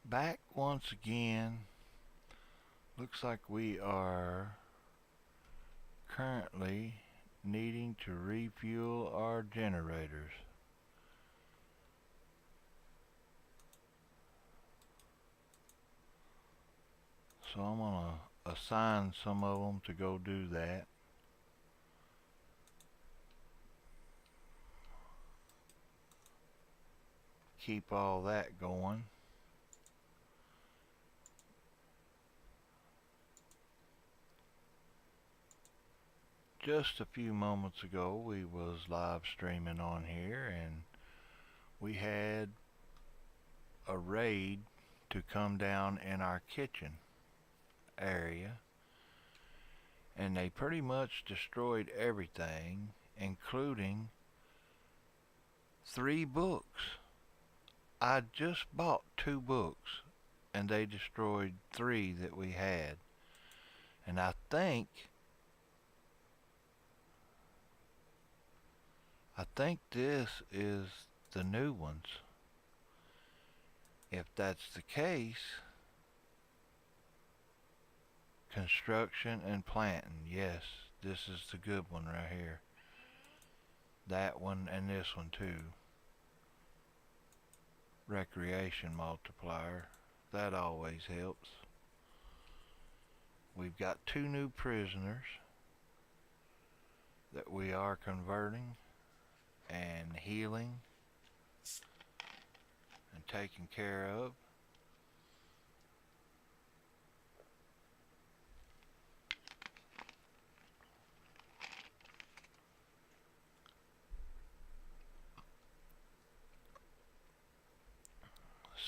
Back once again. Looks like we are currently needing to refuel our generators. So I'm going to assign some of them to go do that. Keep all that going. Just a few moments ago we was live streaming on here and we had a raid to come down in our kitchen area, and they pretty much destroyed everything, including 3 books. I just bought 2 books and they destroyed 3 that we had. And I think this is the new ones. If that's the case, construction and planting. Yes, this is the good one right here. That one and this one too. Recreation multiplier. That always helps. We've got 2 new prisoners that we are converting and healing and taking care of.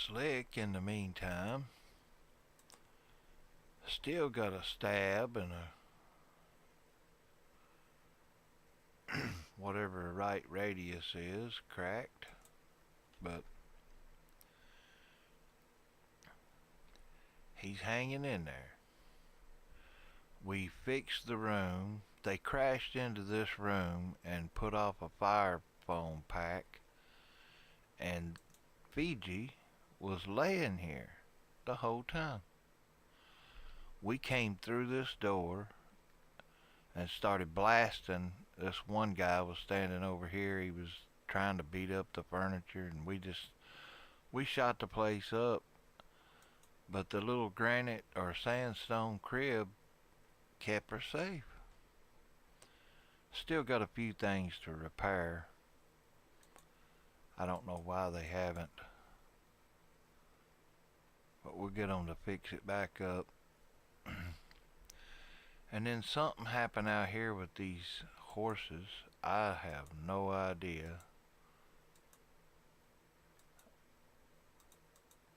Slick, in the meantime, still got a stab and a whatever the right radius is cracked, but he's hanging in there. We fixed the room. They crashed into this room and put off a fire foam pack, and Fiji was laying here the whole time. We came through this door and started blasting. This one guy was standing over here. He was trying to beat up the furniture, and we shot the place up. But the little granite or sandstone crib kept her safe. Still got a few things to repair. I don't know why they haven't, but we'll get them to fix it back up. And then something happened out here with these horses. I have no idea.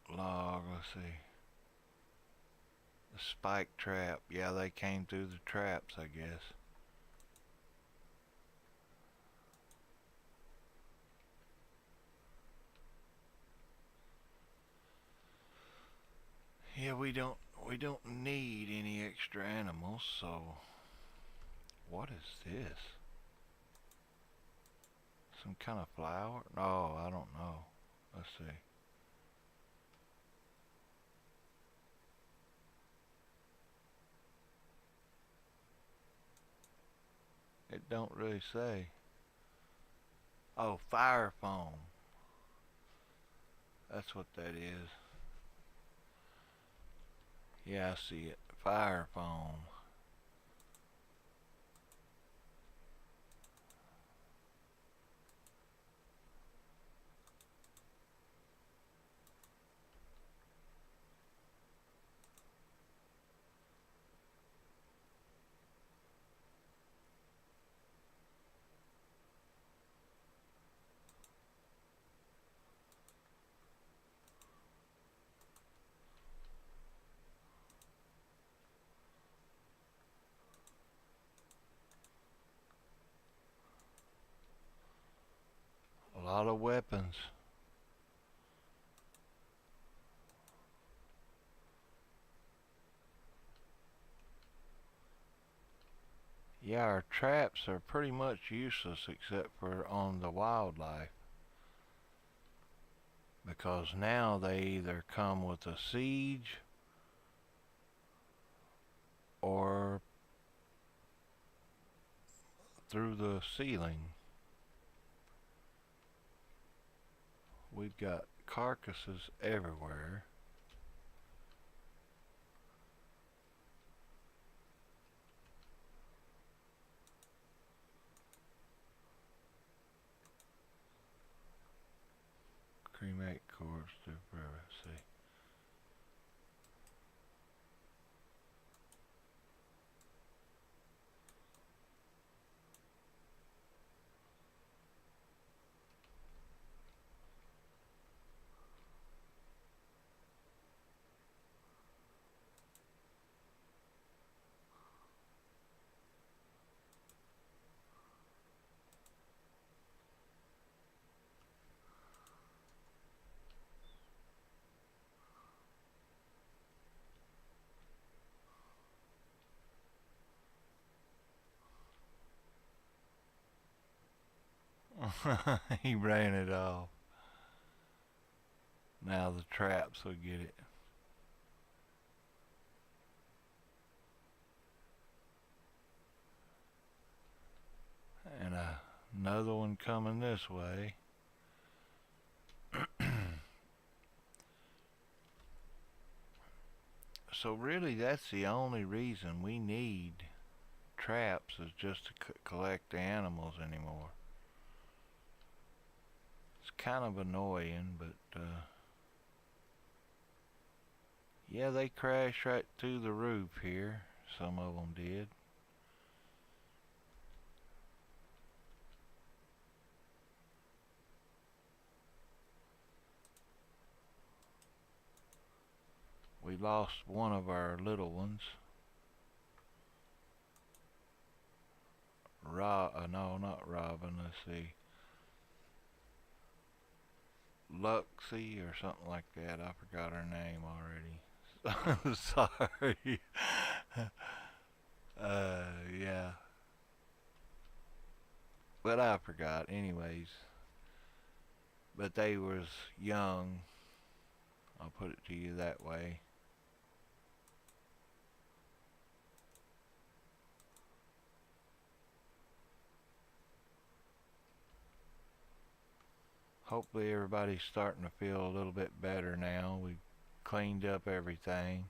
Log, let's see. The spike trap. Yeah, they came through the traps, I guess. Yeah, we don't need any extra animals, so what is this? Some kind of flower? No, I don't know. Let's see. It don't really say. Oh, fire foam. That's what that is. Yeah, I see it. Fire foam. A lot of weapons. Yeah, our traps are pretty much useless except for on the wildlife. because now they either come with a siege or through the ceiling. We've got carcasses everywhere. Cremate corpse to privacy. He ran it off. Now the traps will get it. And another one coming this way. So really that's the only reason we need traps, is just to collect the animals anymore. It's kind of annoying, but yeah, they crashed right through the roof here. Some of them did. We lost one of our little ones. No, not Robin. Let's see. Luxie or something like that. I forgot her name already. Sorry. Yeah. But I forgot. Anyways. But they was young. I'll put it to you that way. Hopefully everybody's starting to feel a little bit better now. We cleaned up everything.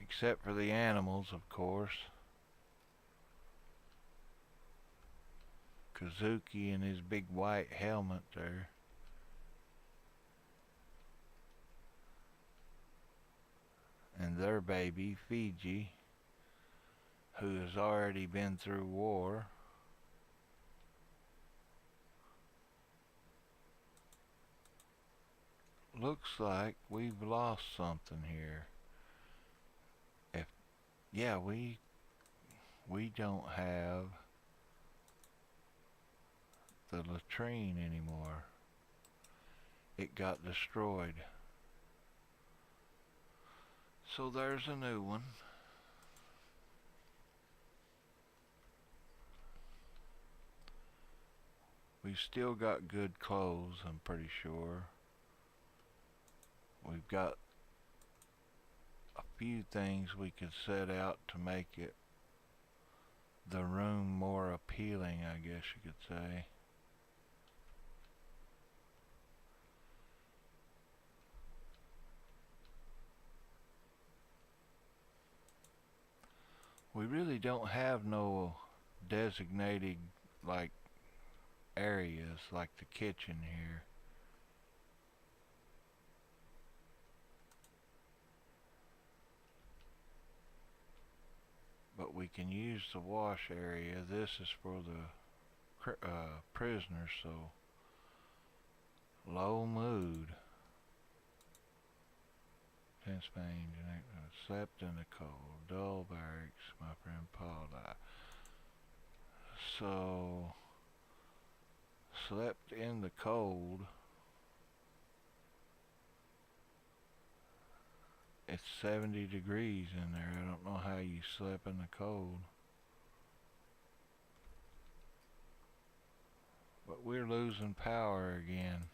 Except for the animals, of course. Kazuki and his big white helmet there. And their baby, Fiji, who has already been through war. Looks like we've lost something here. Yeah, we don't have the latrine anymore. It got destroyed. So there's a new one. We've still got good clothes, I'm pretty sure. We've got a few things we could set out to make it the room more appealing, I guess you could say. We really don't have no designated like areas like the kitchen here. But we can use the wash area. This is for the prisoners, so low mood. Tense pain, slept in the cold, dull barracks, my friend Paul died. So, slept in the cold. It's 70 degrees in there. I don't know how you slept in the cold. But we're losing power again.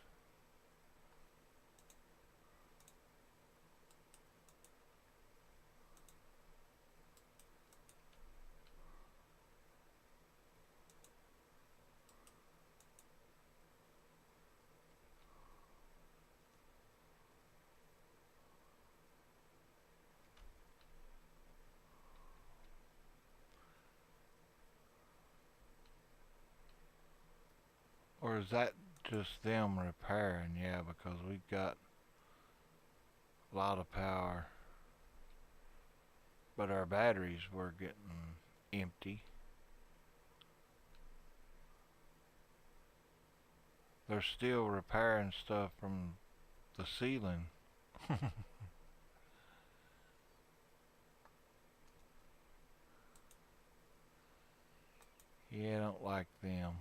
Or is that just them repairing? Yeah, because we've got a lot of power. But our batteries were getting empty. They're still repairing stuff from the ceiling. Yeah, I don't like them.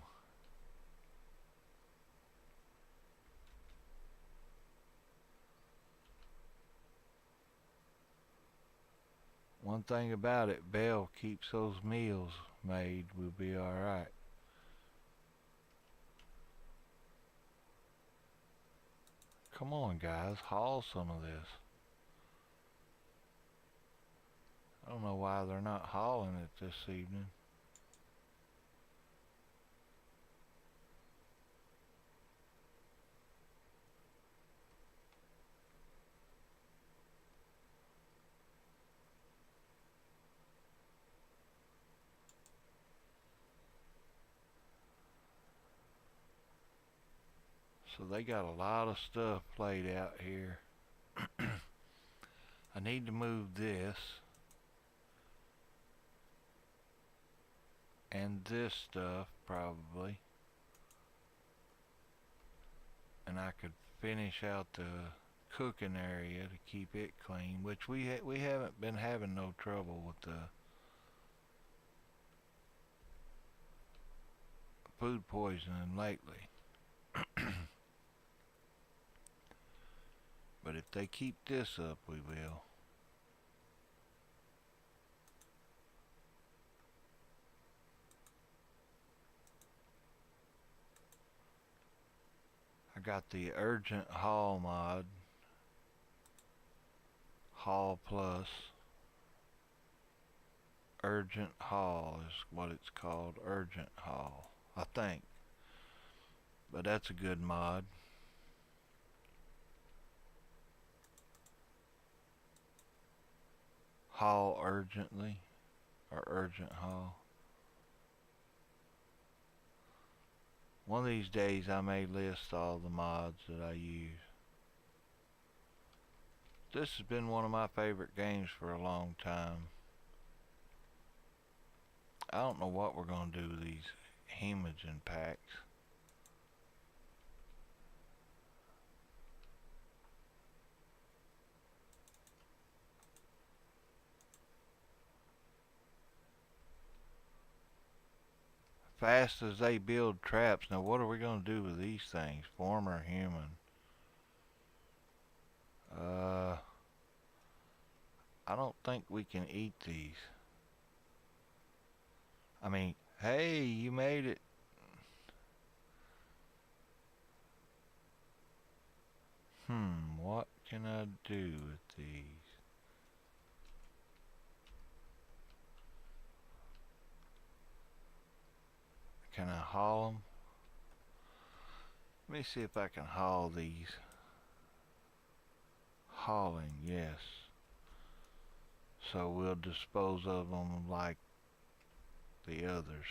One thing about it, Belle keeps those meals made. We'll be alright. Come on, guys, haul some of this. I don't know why they're not hauling it this evening. So they got a lot of stuff laid out here. I need to move this and this stuff probably, and I could finish out the cooking area to keep it clean, which we haven't been having no trouble with the food poisoning lately. But if they keep this up, we will. I got the urgent haul mod. Haul plus. Urgent haul is what it's called. Urgent haul, I think. But that's a good mod. Haul urgently, or urgent haul. One of these days I may list all the mods that I use. This has been one of my favorite games for a long time. I don't know what we're going to do with these Hemogen packs. Fast as they build traps. Now what are we going to do with these things? Former human. I don't think we can eat these. I mean, hey, you made it. What can I do with these? Can I haul them? Let me see if I can haul these. Hauling, yes. So we'll dispose of them like the others.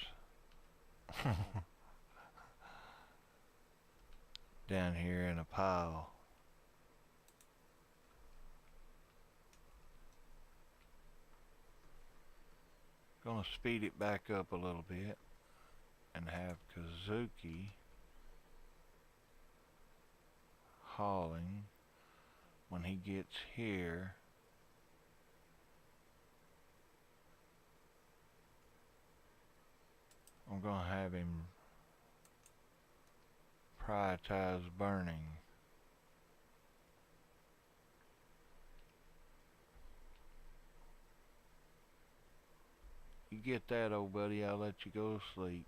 Down here in a pile. Gonna speed it back up a little bit and have Kazuki hauling when he gets here. I'm gonna have him prioritize burning. You get that, old buddy, I'll let you go to sleep.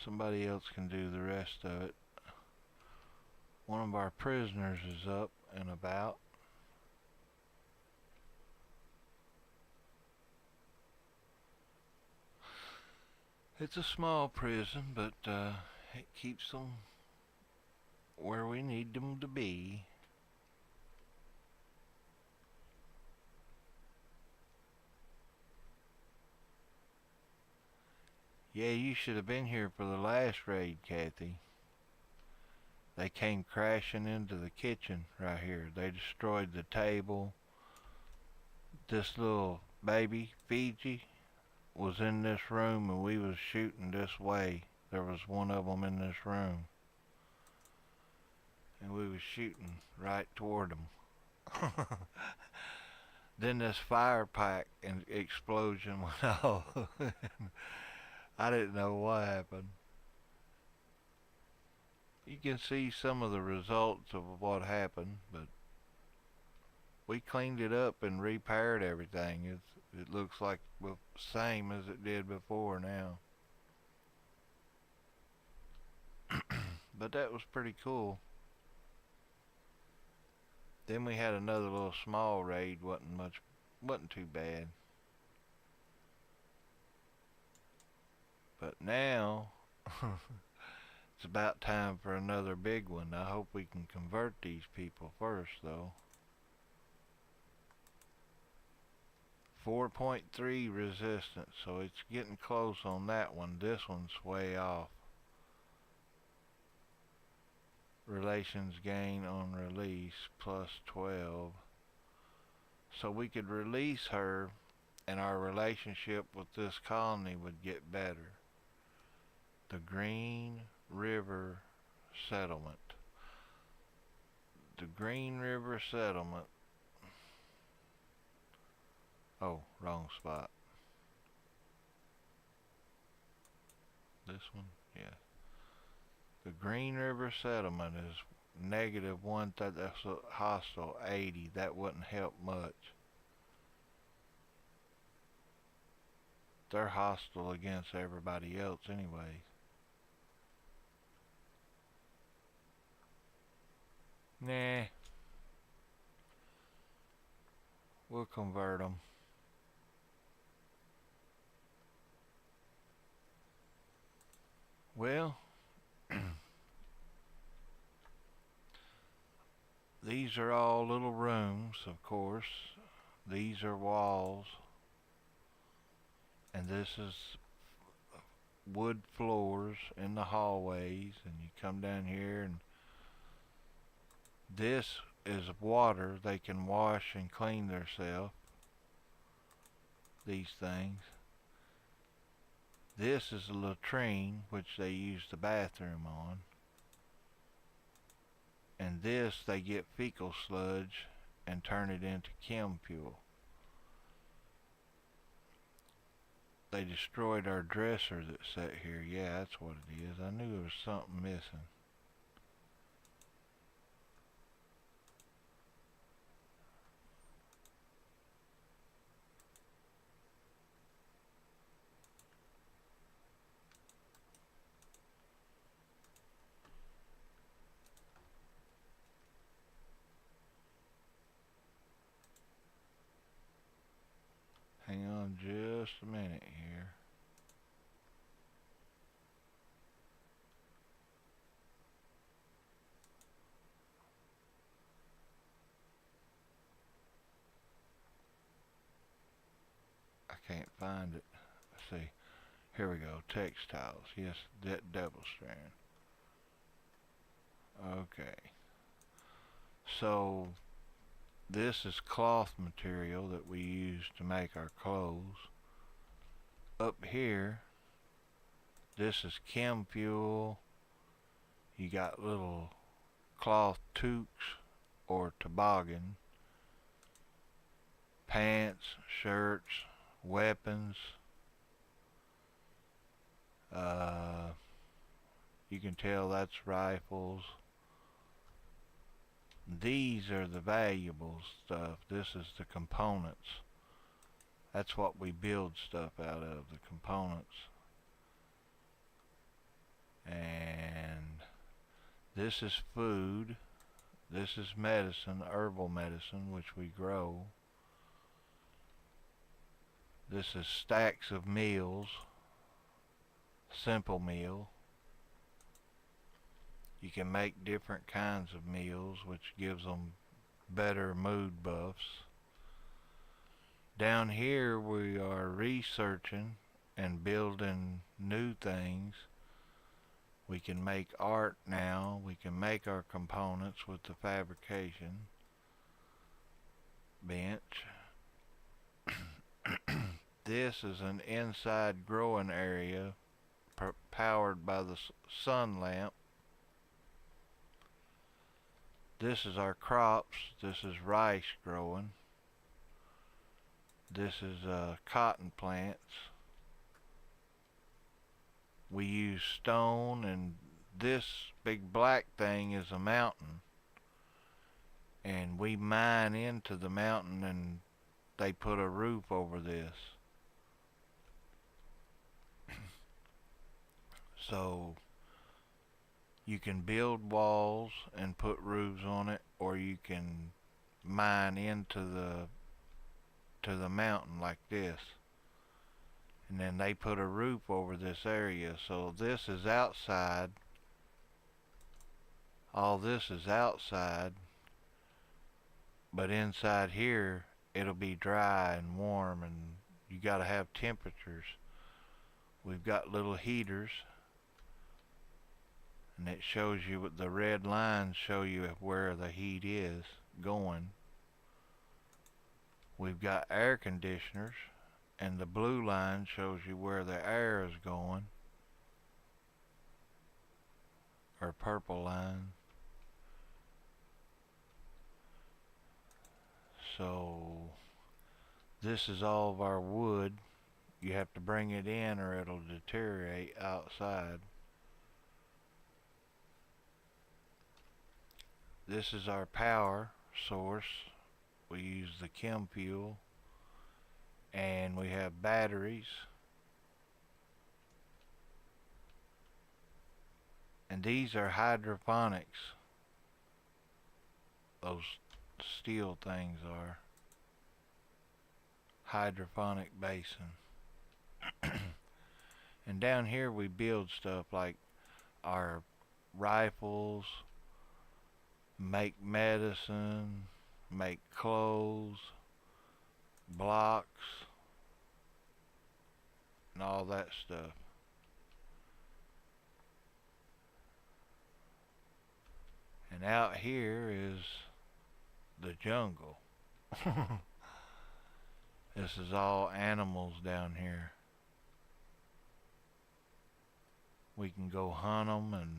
Somebody else can do the rest of it. One of our prisoners is up and about. It's a small prison, but It keeps them where we need them to be. Yeah, you should have been here for the last raid, Kathy. They came crashing into the kitchen right here. They destroyed the table. This little baby, Fiji, was in this room and we was shooting this way. There was one of them in this room. And we was shooting right toward them. Then this fire pack and explosion went off. I didn't know what happened. You can see some of the results of what happened, but we cleaned it up and repaired everything. It looks like the same as it did before now. But that was pretty cool. Then we had another little small raid, wasn't too bad. But now it's about time for another big one. I hope we can convert these people first, though. 4.3 resistance, so it's getting close on that one. This one's way off. Relations gain on release plus 12. So we could release her and our relationship with this colony would get better. The Green River Settlement. The Green River Settlement. Oh, wrong spot. This one? Yeah. The Green River Settlement is -1, that's a hostile 80. That wouldn't help much. They're hostile against everybody else anyway. Nah. We'll convert them. Well, these are all little rooms, of course. These are walls. And this is wood floors in the hallways. And you come down here and this is water. They can wash and clean themselves. These things. This is a latrine, which they use the bathroom on. And this, they get fecal sludge and turn it into chem fuel. They destroyed our dresser that sat here. Yeah, that's what it is. I knew there was something missing. Hang on just a minute here. I can't find it. Let's see. Here we go. Textiles. Yes, that double strand. Okay. So this is cloth material that we use to make our clothes. Up here, this is chem fuel. You got little cloth toques or toboggan, pants, shirts, weapons. You can tell that's rifles. These are the valuable stuff. This is the components. That's what we build stuff out of, the components. And this is food. This is medicine, herbal medicine, which we grow. This is stacks of meals, simple meal. You can make different kinds of meals, which gives them better mood buffs. Down here we are researching and building new things. We can make art now. We can make our components with the fabrication bench. This is an inside growing area powered by the sun lamp. This is our crops. This is rice growing. This is cotton plants. We use stone, and this big black thing is a mountain. And we mine into the mountain, and they put a roof over this. So you can build walls and put roofs on it, or you can mine into the mountain like this. And then they put a roof over this area. So this is outside. All this is outside. But inside here, it'll be dry and warm, and you gotta have temperatures. We've got little heaters, and it shows you what the red lines show you where the heat is going. We've got air conditioners, and the blue line shows you where the air is going, or purple line. So this is all of our wood. You have to bring it in or it'll deteriorate outside. This is our power source. We use the chem fuel, and we have batteries. And these are hydroponics. Those steel things are hydroponic basin. And down here we build stuff like our rifles, make medicine, make clothes, blocks, and all that stuff. And out here is the jungle. This is all animals down here. We can go hunt them and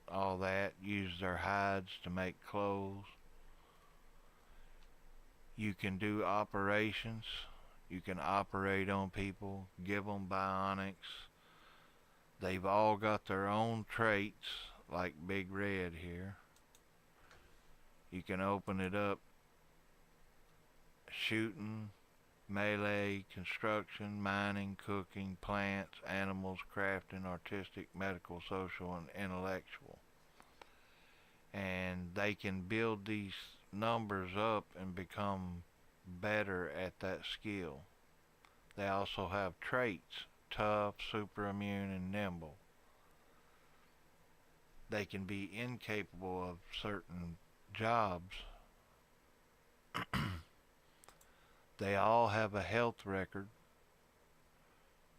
all that, use their hides to make clothes. You can do operations. You can operate on people, give them bionics. They've all got their own traits, like Big Red here. You can open it up, shooting, melee, construction, mining, cooking, plants, animals, crafting, artistic, medical, social, and intellectual. And they can build these numbers up and become better at that skill. They also have traits: tough, super immune, and nimble. They can be incapable of certain jobs. They all have a health record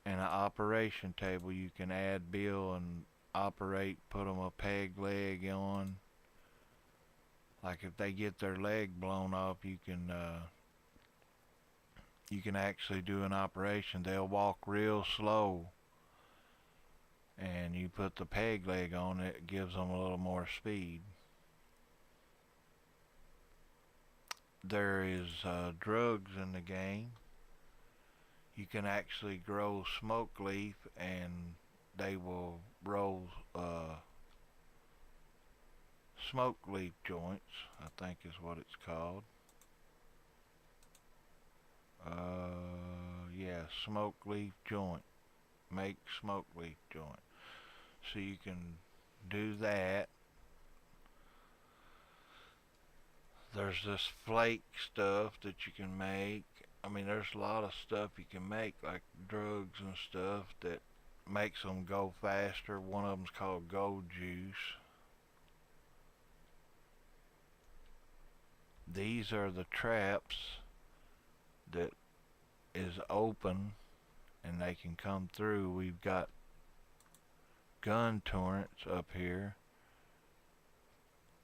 and an operation table. You can add bill and operate, put them a peg leg on. Like if they get their leg blown off, you can actually do an operation. They'll walk real slow, and you put the peg leg on it, it gives them a little more speed. There is drugs in the game. You can actually grow smoke leaf, and they will roll smoke leaf joints, I think is what it's called. Yeah, smoke leaf joint. Make smoke leaf joint. So you can do that. There's this flake stuff that you can make. I mean, there's a lot of stuff you can make, like drugs and stuff that makes them go faster. One of them's called gold juice. These are the traps that is open and they can come through. We've got gun turrets up here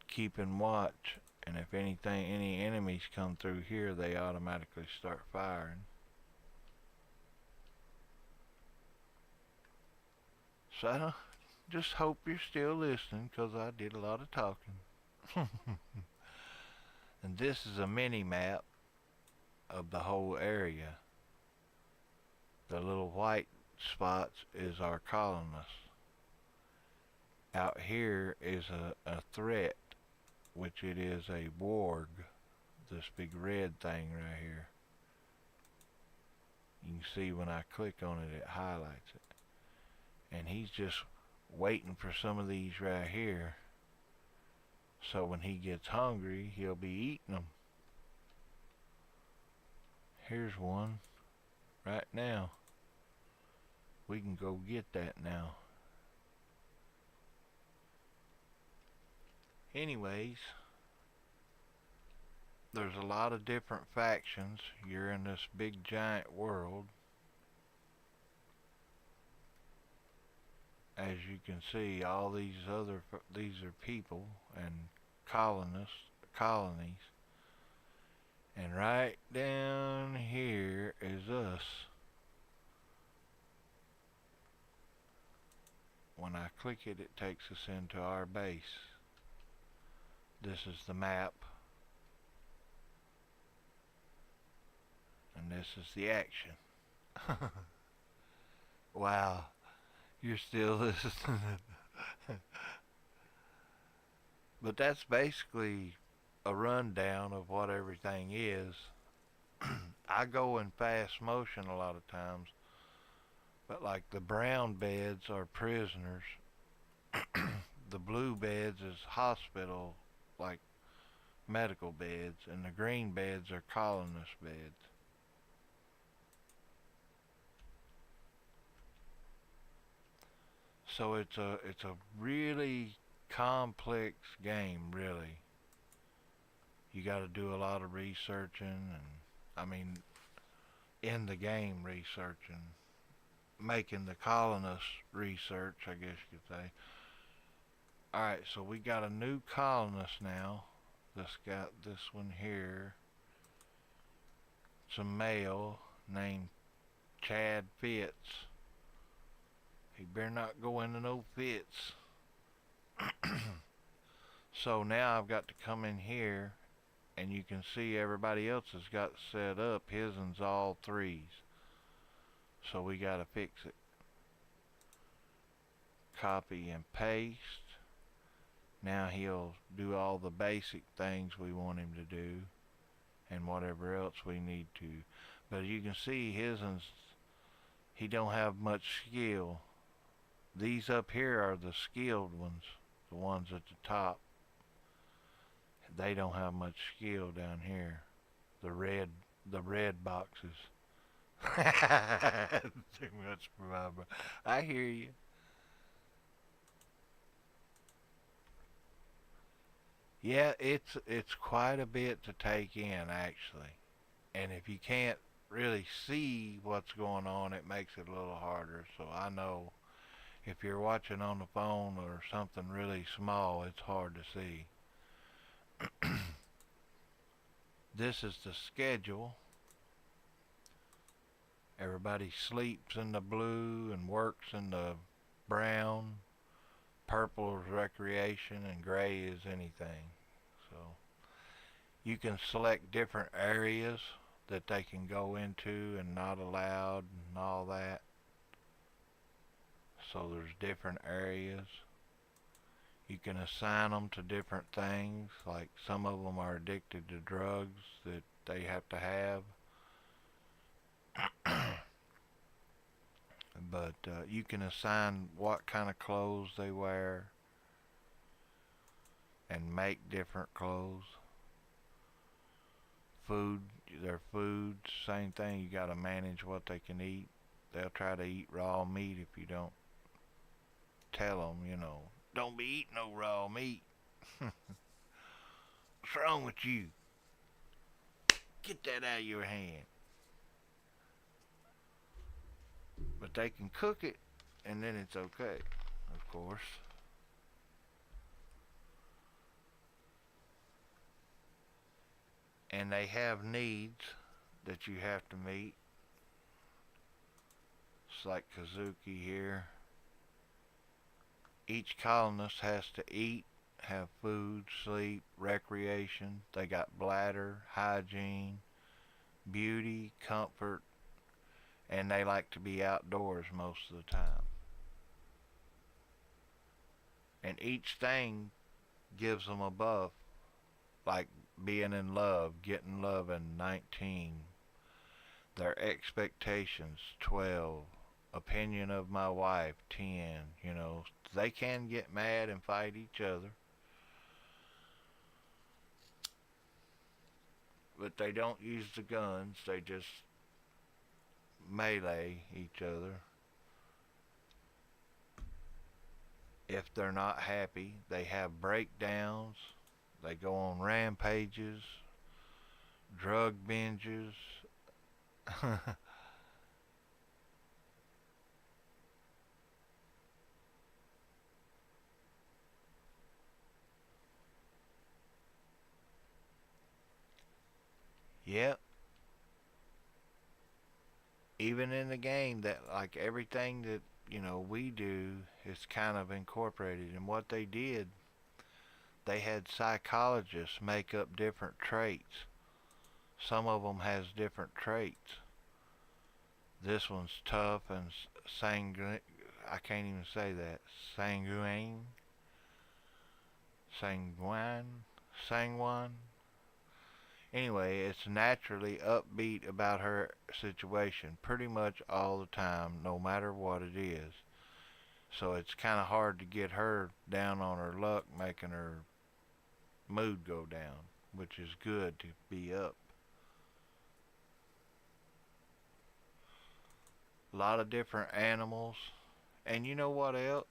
keeping watch, and if any enemies come through here, they automatically start firing. So I just hope you're still listening, because I did a lot of talking. And this is a mini map of the whole area. The little white spots is our colonists. Out here is a threat, which it is a warg, this big red thing right here. You can see when I click on it, it highlights it. And he's just waiting for some of these right here. So when he gets hungry, he'll be eating them. Here's one right now. We can go get that now. Anyways, there's a lot of different factions. You're in this big giant world. As you can see, all these are people and colonies. And right down here is us. When I click it, it takes us into our base. This is the map. And this is the action. Wow, you're still listening. But that's basically a rundown of what everything is. I go in fast motion a lot of times, but like the brown beds are prisoners. The blue beds is hospital, like medical beds, and the green beds are colonist beds. So it's a really complex game, really. You got to do a lot of researching, and I mean, in the game researching, making the colonists research, I guess you could say. Alright, so we got a new colonist now. This one here. It's a male named Chad Fitz. He better not go into no fits. So now I've got to come in here, and you can see everybody else has got set up. His's all threes. So we got to fix it. Copy and paste. Now he'll do all the basic things we want him to do, and whatever else we need to. But you can see he don't have much skill. These up here are the skilled ones, the ones at the top. They don't have much skill down here. The red boxes. Too much for my brain. I hear you. Yeah, it's quite a bit to take in, actually. And if you can't really see what's going on, it makes it a little harder. So I know if you're watching on the phone or something really small, it's hard to see. This is the schedule. Everybody sleeps in the blue and works in the brown. Purple is recreation and gray is anything. So you can select different areas that they can go into and not allowed and all that. So there's different areas. You can assign them to different things, like some of them are addicted to drugs that they have to have. But you can assign what kind of clothes they wear and make different clothes. Their food, same thing. You got to manage what they can eat. They'll try to eat raw meat if you don't tell them, don't be eating no raw meat. What's wrong with you? Get that out of your hand. But they can cook it, and then it's okay, of course. And they have needs that you have to meet. It's like Kazuki here. Each colonist has to eat, have food, sleep, recreation. They got bladder, hygiene, beauty, comfort, and they like to be outdoors most of the time. And each thing gives them a buff, like being in love, getting love in 19, their expectations 12, opinion of my wife 10, they can get mad and fight each other, but they don't use the guns, they just melee each other. If they're not happy, they have breakdowns, they go on rampages, drug binges. Yep. Even in the game, that like everything that we do is kind of incorporated. And what they did, they had psychologists make up different traits. Some of them has different traits. This one's tough and sanguine. I can't even say that. Sanguine, sanguine, sanguine. Anyway, it's naturally upbeat about her situation pretty much all the time, no matter what it is. So it's kind of hard to get her down on her luck, making her mood go down, which is good to be up. A lot of different animals. And you know what else?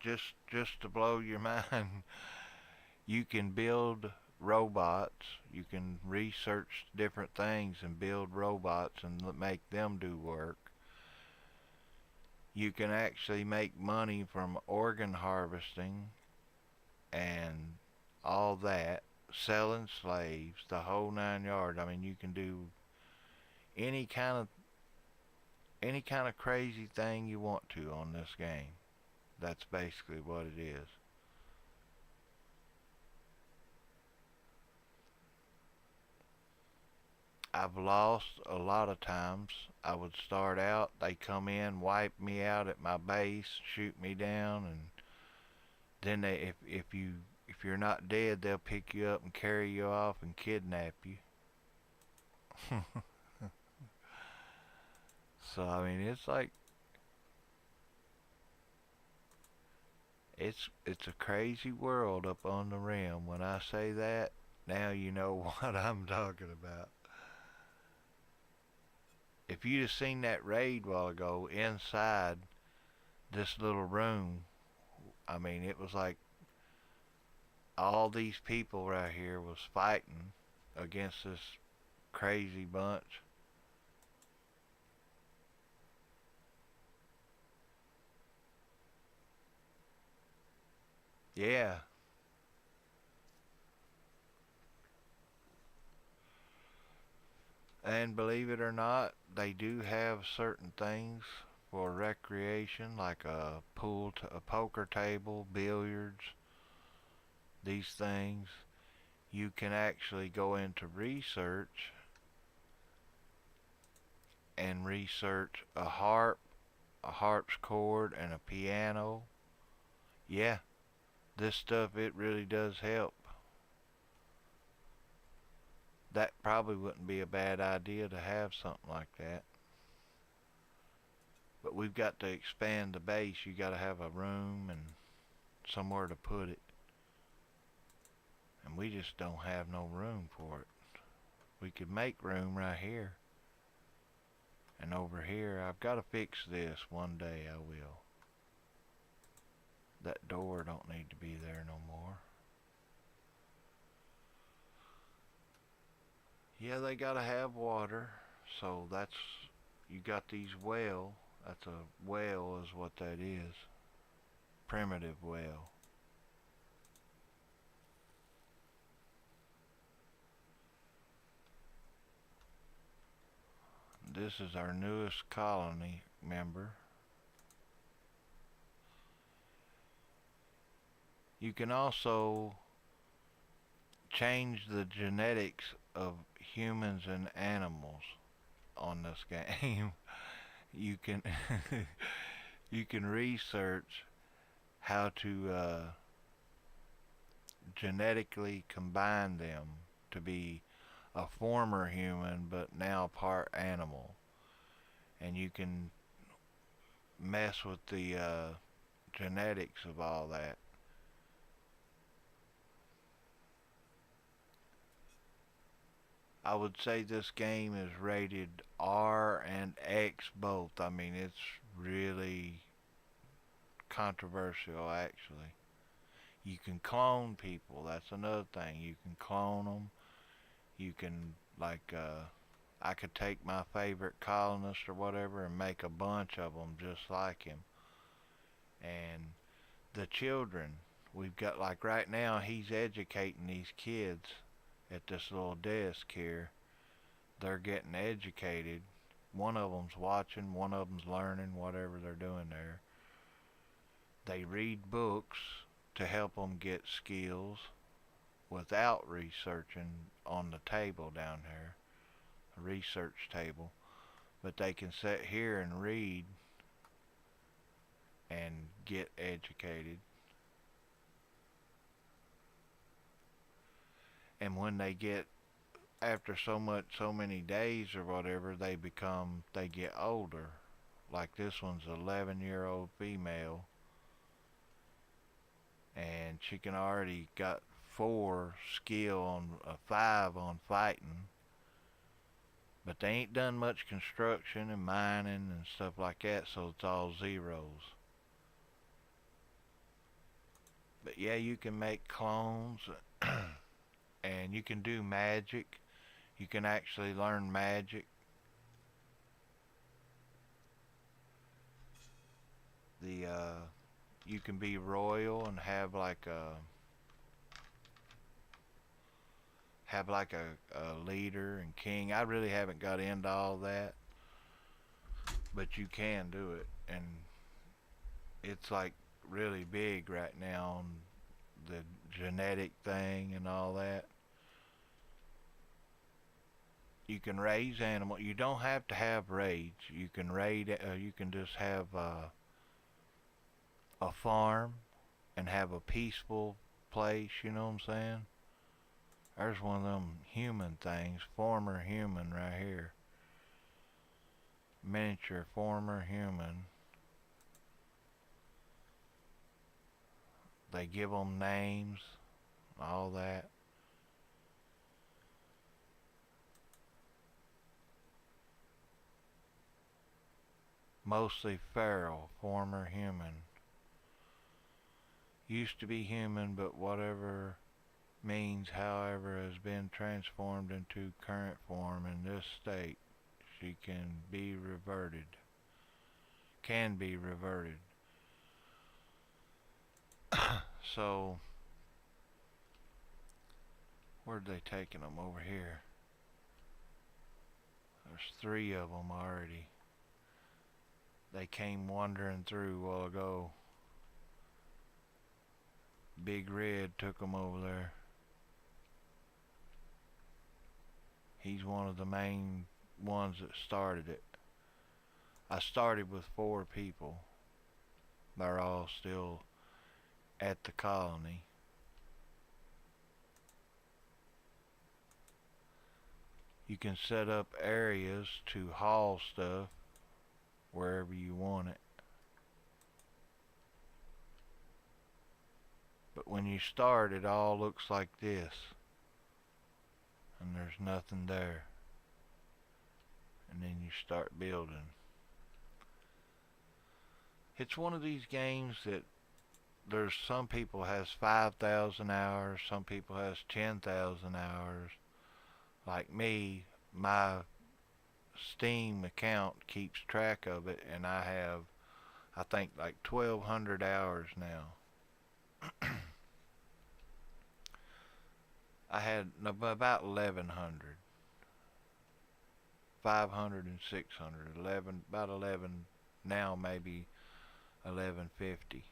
Just to blow your mind, you can build robots. You can research different things and build robots and make them do work. You can actually make money from organ harvesting and all that, selling slaves, the whole 9 yards. I mean, you can do any kind of any kind of crazy thing you want to on this game. That's basically what it is. I've lost a lot of times. I would start out, they come in, wipe me out at my base, shoot me down, and then if you're not dead, they'll pick you up and carry you off and kidnap you. So I mean, it's like it's a crazy world up on the rim. When I say that, now you know what I'm talking about. If you'd have seen that raid a while ago inside this little room, I mean, it was like all these people right here was fighting against this crazy bunch. Yeah. And believe it or not, they do have certain things for recreation, like a a poker table, billiards, these things. You can actually go into research and research a harpsichord, and a piano. Yeah, this stuff, it really does help. That probably wouldn't be a bad idea to have something like that. But we've got to expand the base. You got to have a room and somewhere to put it. And we just don't have no room for it. We could make room right here. And over here, I've got to fix this one day, I will. That door don't need to be there no more. Yeah, they gotta have water. So that's, you got these well. That's a well is what that is. Primitive well. This is our newest colony member. You can also change the genetics of humans and animals on this game. You can you can research how to genetically combine them to be a former human but now part animal, and you can mess with the genetics of all that. I would say this game is rated R and X both. I mean, it's really controversial actually. You can clone people. That's another thing. You can clone them. You can like I could take my favorite colonist or whatever and make a bunch of them just like him. And the children, we've got like right now he's educating these kids at this little desk here. They're getting educated. One of them's watching, one of them's learning whatever they're doing there. They read books to help them get skills without researching on the table down here, a research table. But they can sit here and read and get educated. And when they get, after so many days or whatever, they get older. Like this one's an 11-year-old female, and she can already got 4 skill on a 5 on fighting, but they ain't done much construction and mining and stuff like that, so it's all zeros. But yeah, you can make clones and you can do magic. You can actually learn magic. The You can be royal and have like a leader and king. I really haven't got into all that, but you can do it, and it's like really big right now on the genetic thing and all that. You can raise animals. You don't have to have raids. You can raid. You can just have a farm and have a peaceful place. You know what I'm saying? There's one of them human things, former human right here. Miniature former human. They give them names, all that. Mostly feral, former human. Used to be human, but whatever means, however, has been transformed into current form in this state. She can be reverted. Can be reverted. So, where'd they taking them over here? There's 3 of them already. They came wandering through a while ago. Big Red took them over there. He's one of the main ones that started it. I started with 4 people. They're all still at the colony. You can set up areas to haul stuff wherever you want it. But when you start, it all looks like this. And there's nothing there. And then you start building. It's one of these games that there's some people has 5,000 hours, some people has 10,000 hours. Like me, my Steam account keeps track of it, and I have, I think, like 1,200 hours now. I had about 1,100, 500 and 600, 11, about 11 now, maybe 1150,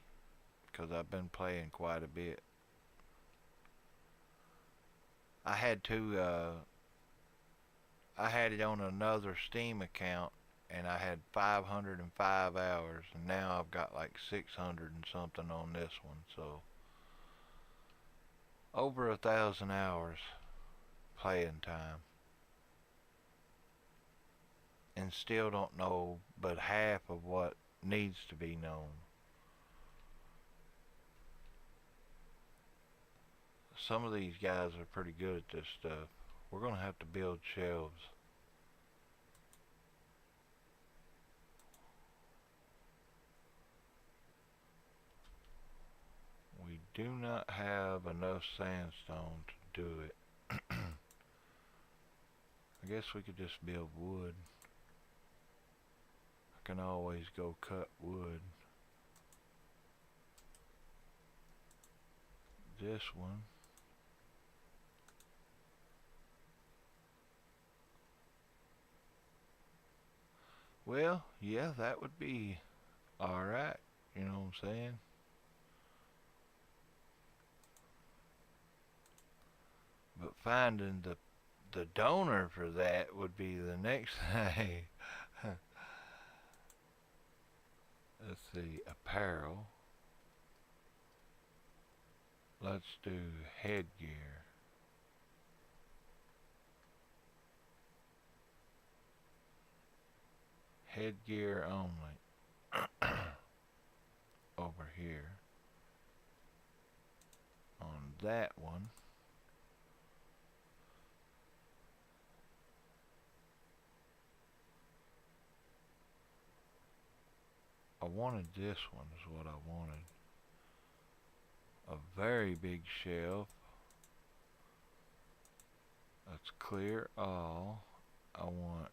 because I've been playing quite a bit. I had to, I had it on another Steam account, and I had 505 hours, and now I've got like 600 and something on this one, so over 1,000 hours playing time, and still don't know but half of what needs to be known. Some of these guys are pretty good at this stuff. We're gonna have to build shelves. We do not have enough sandstone to do it. I guess we could just build wood. I can always go cut wood. This one. Well, yeah, that would be alright. You know what I'm saying? But finding the donor for that would be the next thing. Let's see, apparel. Let's do headgear. Headgear only. Over here. On that one. I wanted this one is what I wanted. A very big shelf. Let's clear all. I want,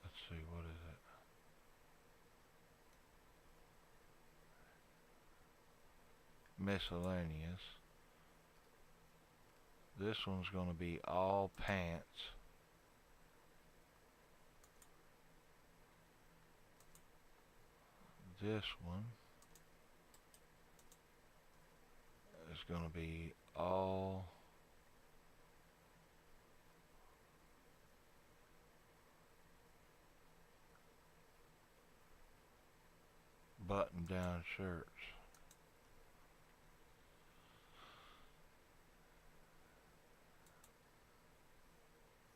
let's see, what is it? Miscellaneous. This one's going to be all pants. This one is going to be all button down shirts.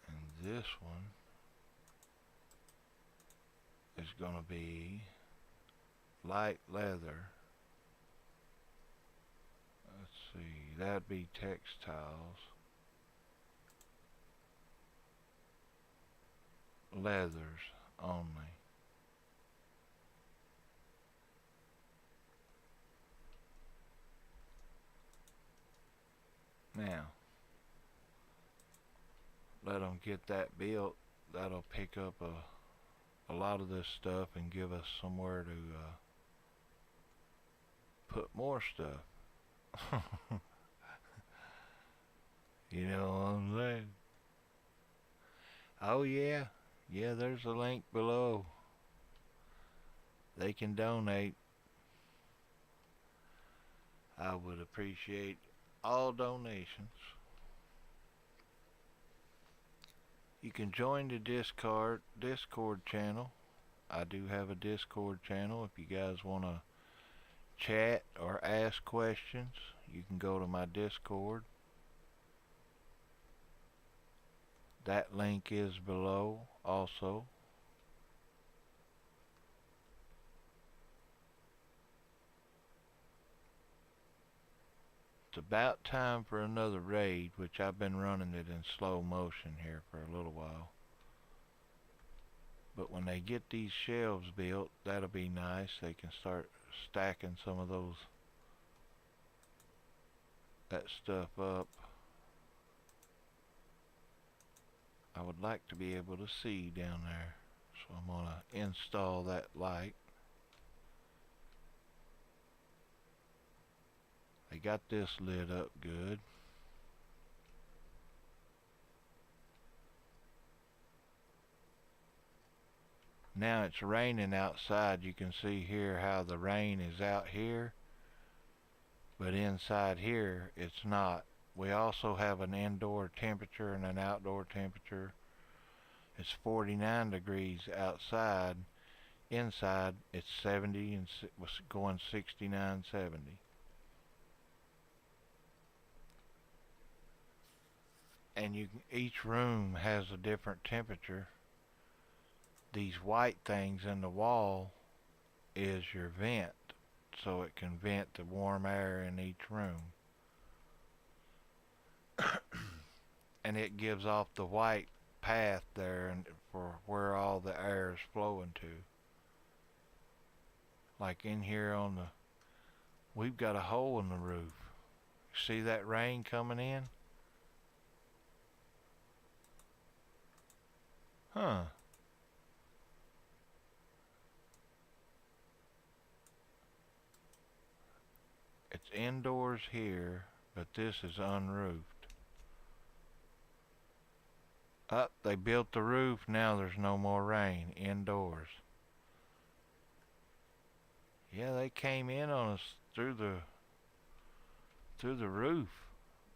And this one is going to be light leather. Let's see, that'd be textiles. Leathers only. Now, let them get that built. That'll pick up a lot of this stuff and give us somewhere to put more stuff. You know what I'm saying? Oh yeah, yeah, there's a link below. They can donate. I would appreciate all donations. You can join the Discord channel. I do have a Discord channel. If you guys want to chat or ask questions, you can go to my Discord. That link is below also. It's about time for another raid, which I've been running it in slow motion here for a little while. But when they get these shelves built, that'll be nice. They can start stacking some of those that stuff up. I would like to be able to see down there. So I'm going to install that light. They got this lit up good. Now it's raining outside. You can see here how the rain is out here, but inside here it's not. We also have an indoor temperature and an outdoor temperature. It's 49 degrees outside. Inside it's 70 and was going 69, 70. And each room has a different temperature. These white things in the wall is your vent, so it can vent the warm air in each room. And it gives off the white path there and for where all the air is flowing to. Like in here we've got a hole in the roof. See that rain coming in? Huh. It's indoors here, but this is unroofed. Up, they built the roof, now there's no more rain indoors. Yeah, they came in on us through the roof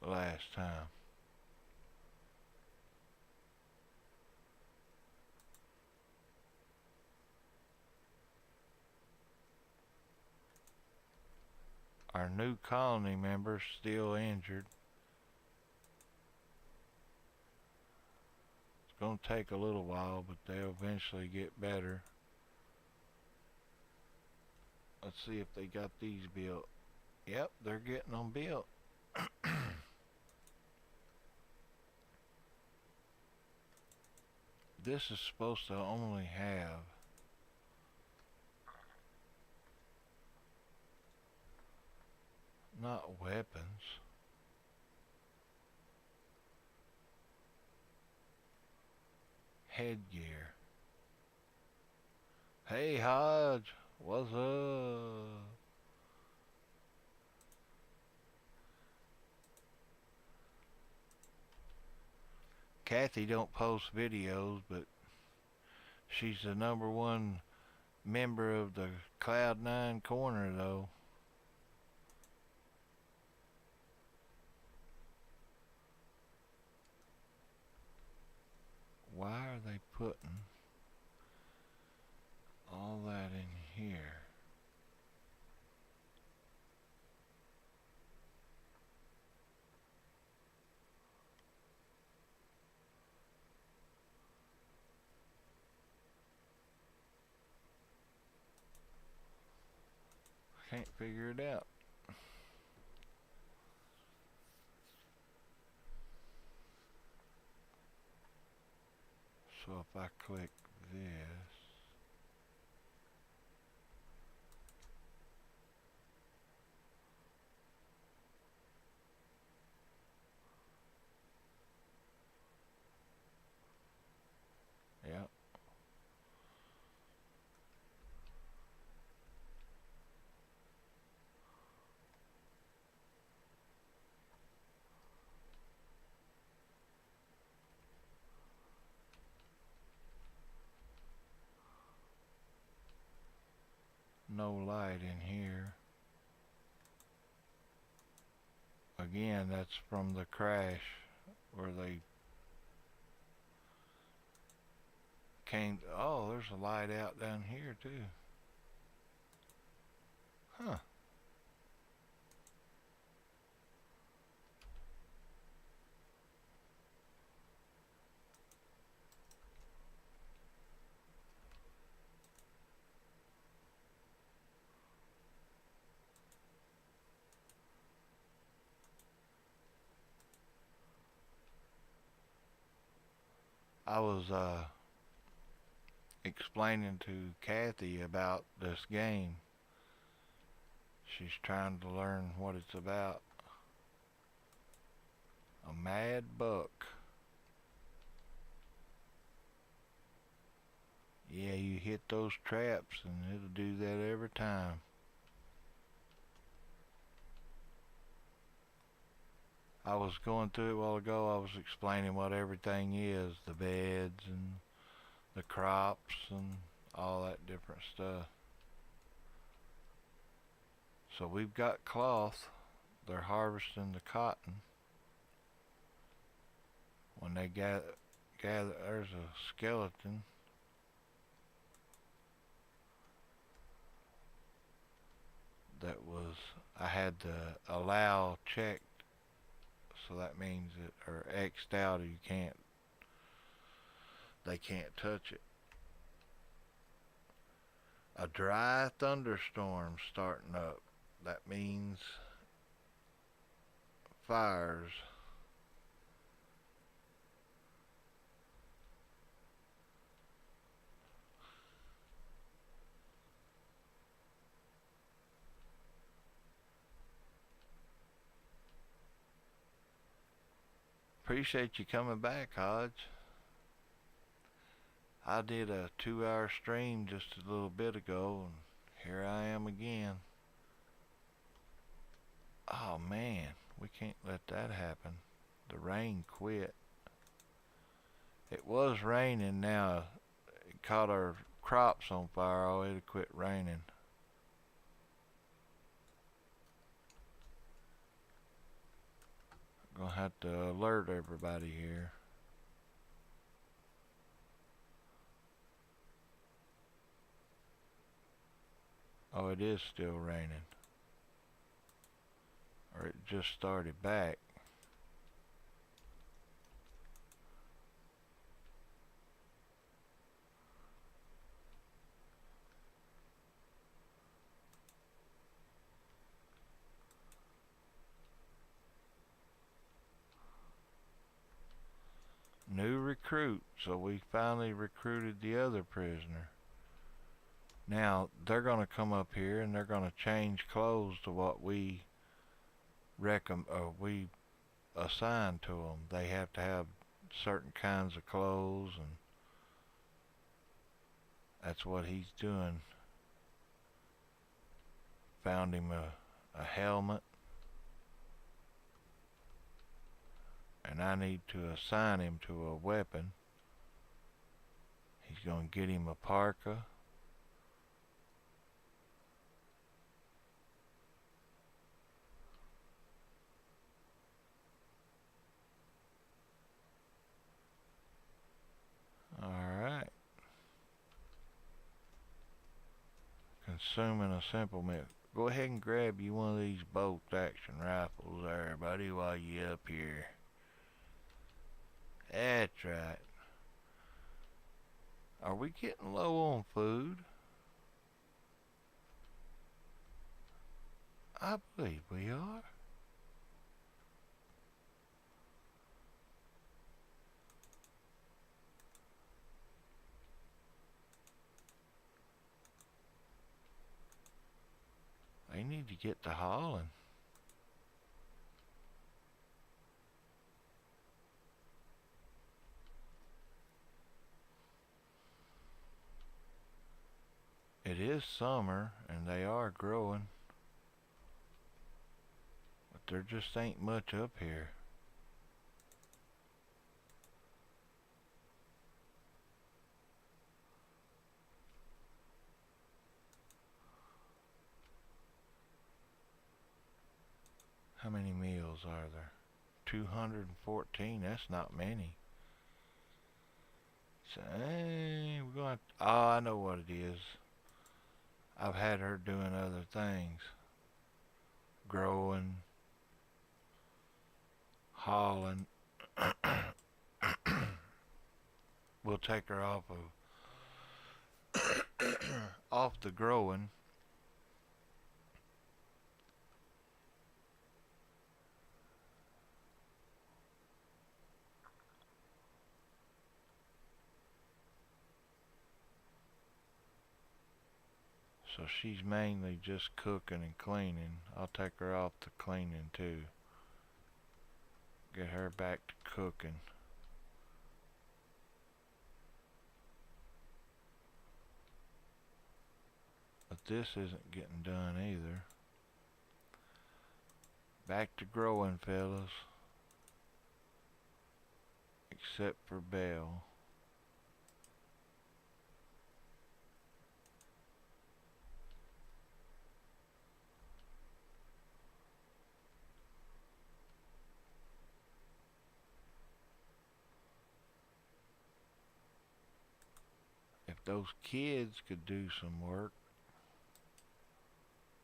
last time. Our new colony member's still injured. It's going to take a little while, but they'll eventually get better. Let's see if they got these built. Yep, they're getting them built. This is supposed to only have not weapons. Headgear. Hey Hodge, what's up? Kathy don't post videos, but she's the #1 member of the Cloud9 corner though. Why are they putting all that in here? Can't figure it out. So if I click this, yep. No light in here. Again, that's from the crash where they came. Oh, there's a light out down here too. Huh. I was explaining to Kathy about this game. She's trying to learn what it's about. A mad buck. Yeah, you hit those traps and it'll do that every time. I was going through it a while ago. I was explaining what everything is, the beds and the crops and all that different stuff. So we've got cloth. They're harvesting the cotton. When they gather, there's a skeleton. That was, I had to allow checked, so that means it, or X'd out, or they can't touch it. A dry thunderstorm starting up. That means fires. Appreciate you coming back, Hodge. I did a 2-hour stream just a little bit ago, and here I am again. Oh man, we can't let that happen. The rain quit. It was raining now. It caught our crops on fire. Oh, it'll quit raining. Gonna have to alert everybody here. Oh, it is still raining. Or it just started back. New recruit, so we finally recruited the other prisoner. Now they're gonna come up here and they're gonna change clothes to what we we assign to them. They have to have certain kinds of clothes, and that's what he's doing. Found him a helmet, and I need to assign him to a weapon. He's gonna get him a parka. Alright. Consuming a simple meal. Go ahead and grab you one of these bolt action rifles there, buddy, while you up here. That's right. Are we getting low on food? I believe we are. They need to get to hauling. It is summer and they are growing, but there just ain't much up here. How many meals are there? 214. That's not many. So, we're going to, oh, I know what it is. I've had her doing other things. Growing, hauling. We'll take her off of off the growing. So she's mainly just cooking and cleaning. I'll take her off the cleaning too. Get her back to cooking. But this isn't getting done either. Back to growing, fellas. Except for Belle. If those kids could do some work,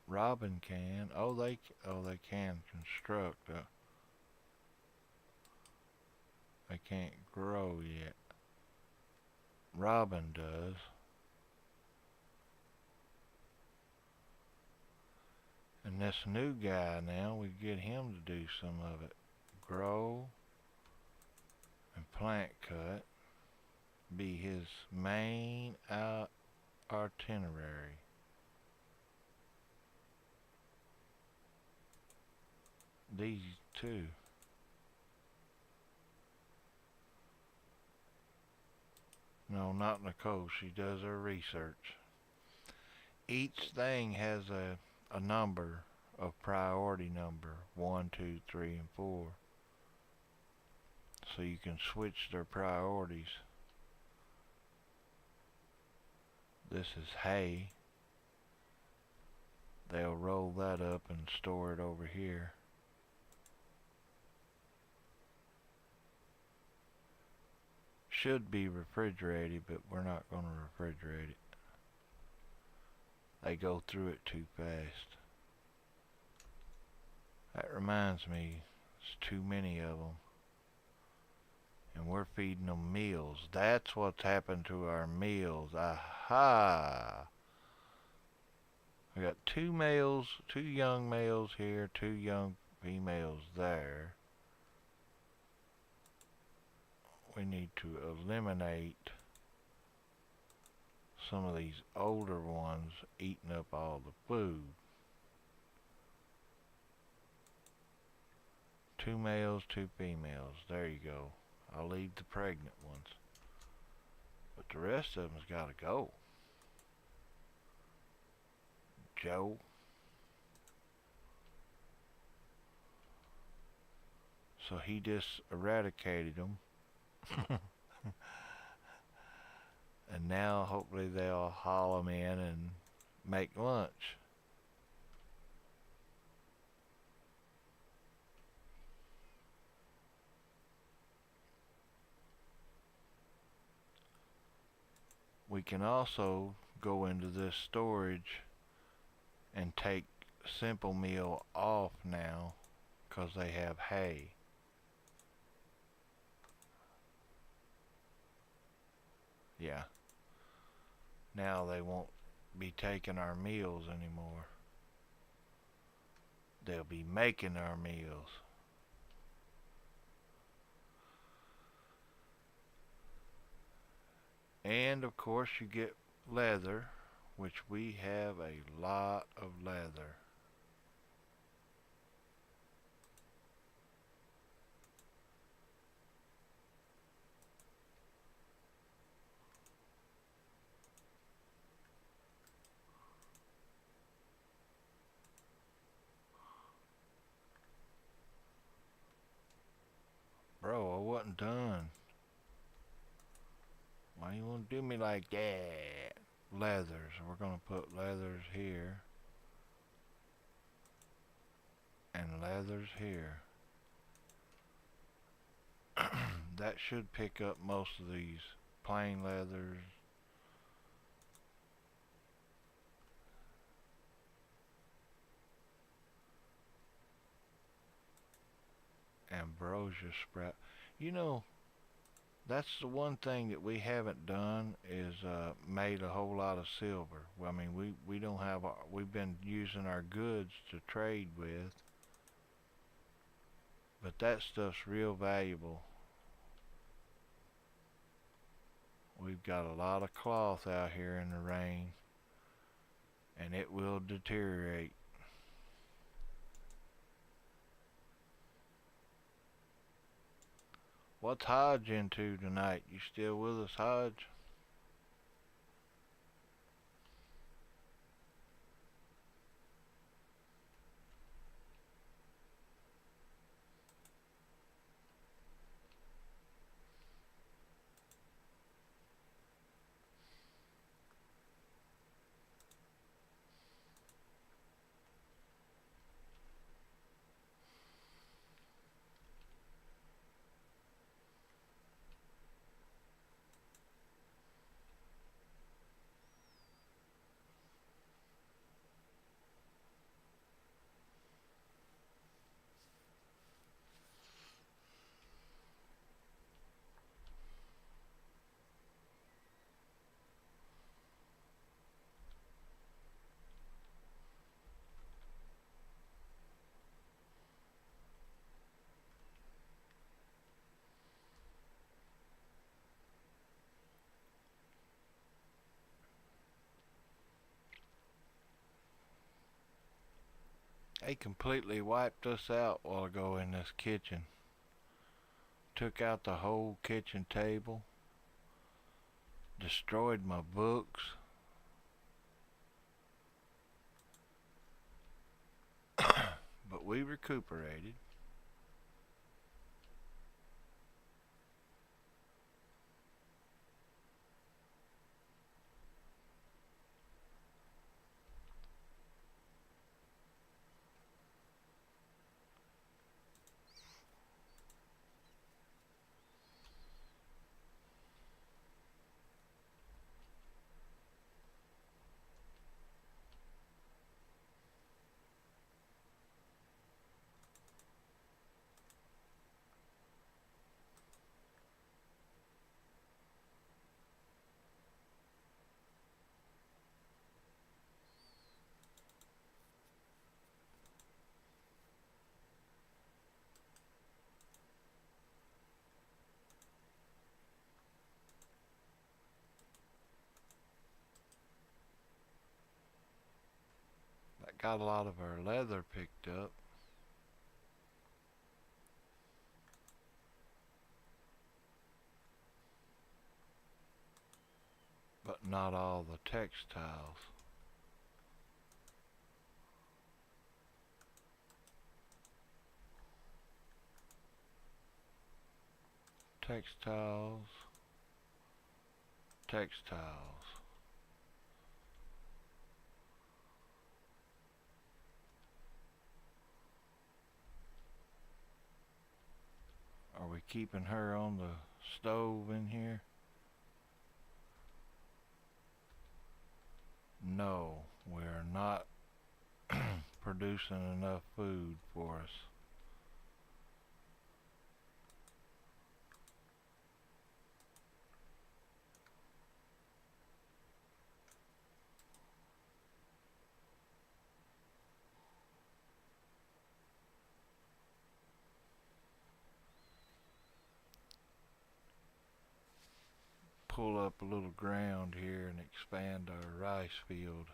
Robin can. They can construct. They can't grow yet. Robin does. And this new guy now, we get him to do some of it. Grow and plant cut be his main itinerary. These two. No, not Nicole. She does her research. Each thing has a number, a priority number. 1, 2, 3, and 4. So you can switch their priorities. This is hay. They'll roll that up and store it over here. Should be refrigerated, but we're not going to refrigerate it. They go through it too fast. That reminds me, there's too many of them. And we're feeding them meals. That's what's happened to our meals. Aha! We got 2 males, 2 young males here, 2 young females there. We need to eliminate some of these older ones eating up all the food. 2 males, 2 females. There you go. I'll leave the pregnant ones. But the rest of them's got to go. Joe. So he just eradicated them. And now hopefully they'll haul them in and make lunch. We can also go into this storage and take Simple Meal off now because they have hay. Yeah. Now they won't be taking our meals anymore. They'll be making our meals. And of course you get leather, which we have a lot of leather. Bro, I wasn't done. Why you want to do me like that? Leathers. We're going to put leathers here. And leathers here. That should pick up most of these plain leathers. Ambrosia sprout. You know, that's the one thing that we haven't done is made a whole lot of silver. Well, I mean, we don't have. We've been using our goods to trade with, but that stuff's real valuable. We've got a lot of cloth out here in the rain, and it will deteriorate. What's Hodge into tonight? You still with us, Hodge? They completely wiped us out a while ago in this kitchen. Took out the whole kitchen table. Destroyed my books. But we recuperated. That got a lot of our leather picked up. But not all the textiles. Textiles. Textiles. Are we keeping her on the stove in here? No, we're not producing enough food for us. Pull up a little ground here and expand our rice field.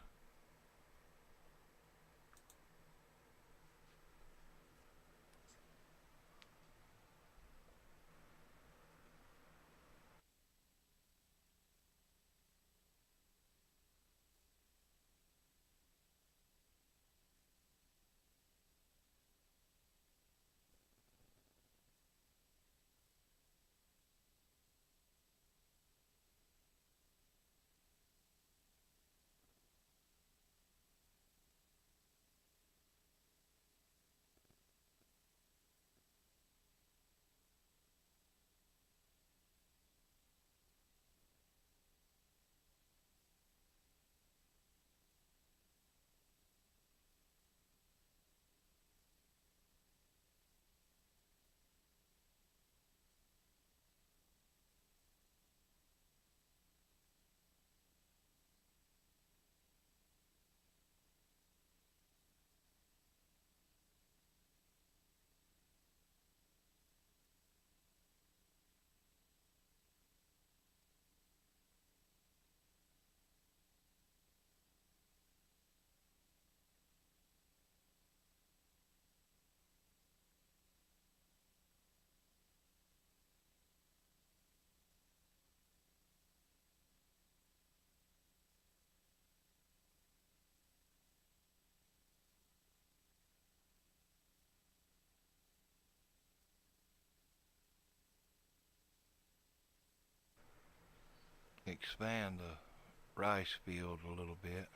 expand the rice field a little bit.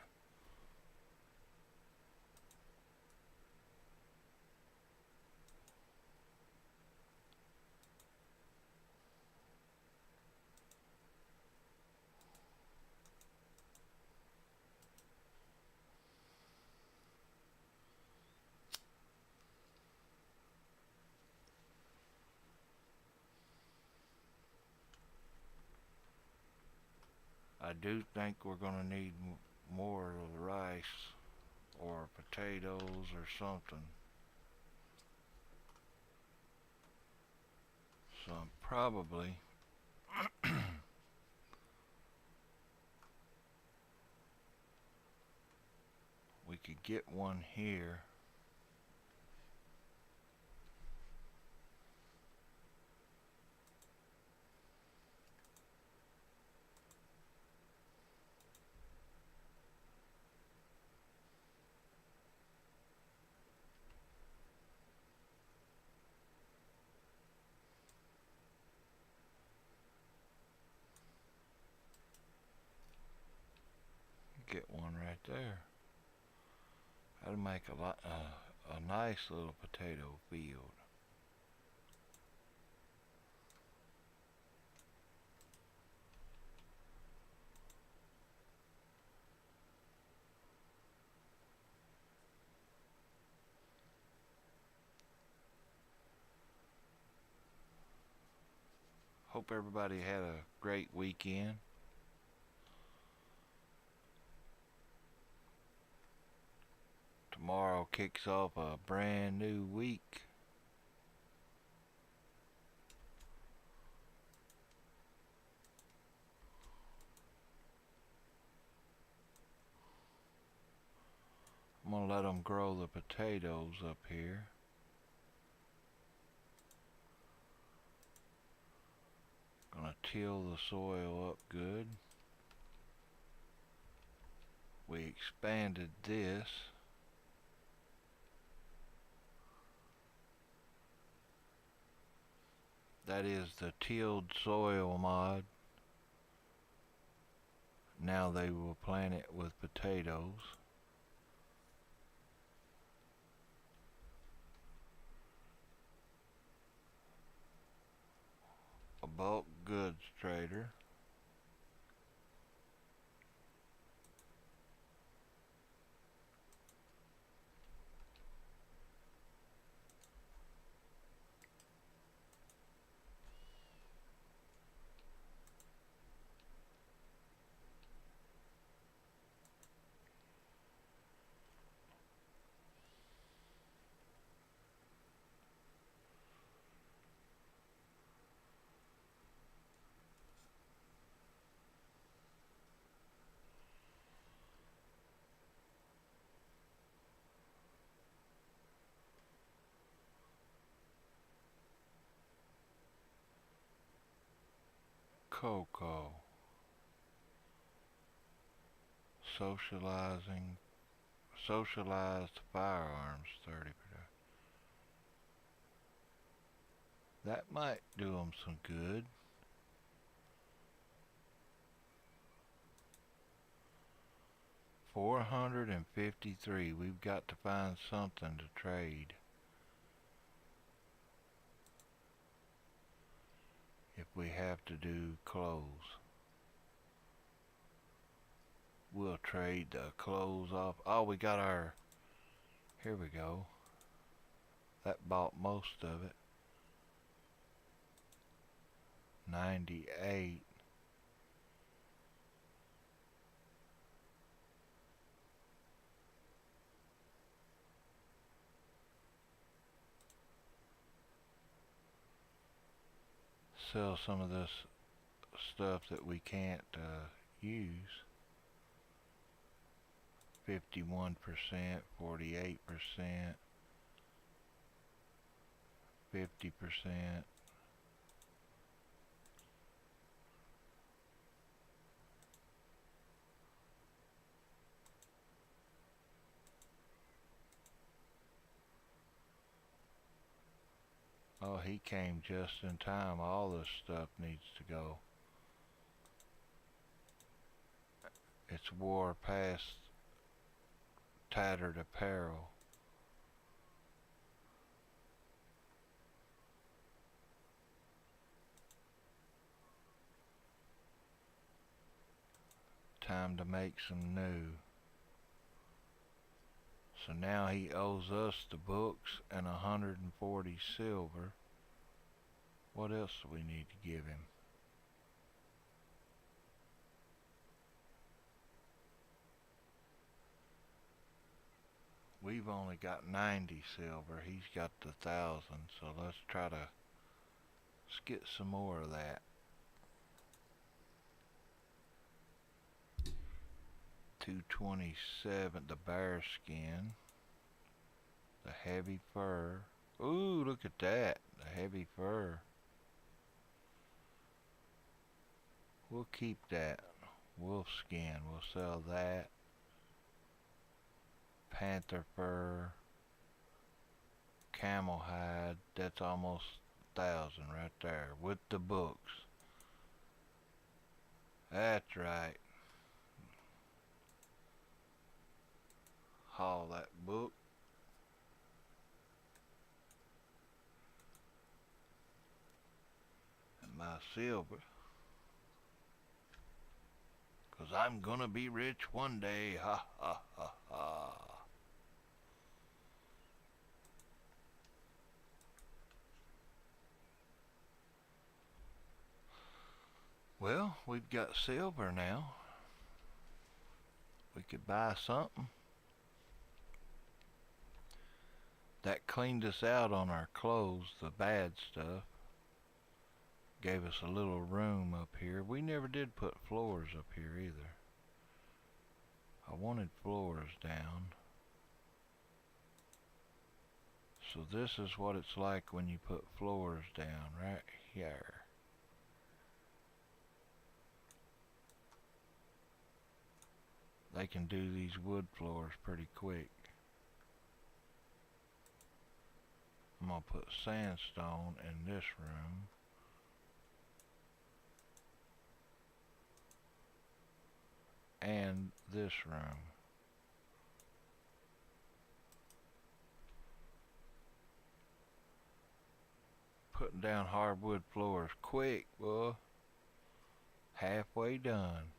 I do think we're going to need more of the rice or potatoes or something. So I'm probably we could get one here. Get one right there. That'll make a nice little potato field. Hope everybody had a great weekend. Tomorrow kicks off a brand new week. I'm going to let them grow the potatoes up here. Gonna till the soil up good. We expanded this. That is the tilled soil mod. Now they will plant it with potatoes. A bulk goods trader. Cocoa. Socialized firearms 30%. That might do them some good. $453. We've got to find something to trade. If we have to do clothes, we'll trade the clothes off. Oh, we got our, here we go. That bought most of it. 98. Sell some of this stuff that we can't use. 51%, 48%, 50%. Oh, he came just in time. All this stuff needs to go. It's wore past tattered apparel. Time to make some new. So now he owes us the books and 140 silver. What else do we need to give him? We've only got 90 silver. He's got the 1,000. So let's get some more of that. 227, the bear skin, the heavy fur. Ooh, look at that, the heavy fur. We'll keep that. Wolf skin, we'll sell that. Panther fur, camel hide, that's almost 1,000 right there with the books. That's right. Haul that book. And my silver. 'Cause I'm gonna be rich one day. Ha ha ha ha. Well, we've got silver now. We could buy something. That cleaned us out on our clothes, the bad stuff. Gave us a little room up here. We never did put floors up here either. I wanted floors down. So this is what it's like when you put floors down, right here. They can do these wood floors pretty quick. I'm gonna put sandstone in this room. And this room. Putting down hardwood floors quick, boy. Halfway done.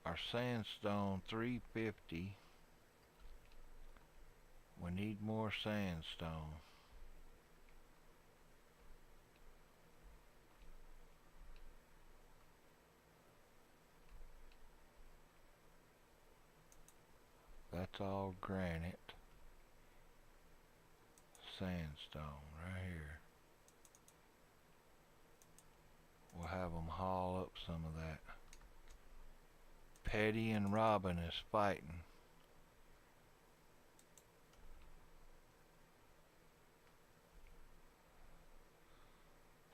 Our sandstone 350. We need more sandstone. That's all granite. Sandstone right here. We'll have them haul up some of that. Petty and Robin is fighting.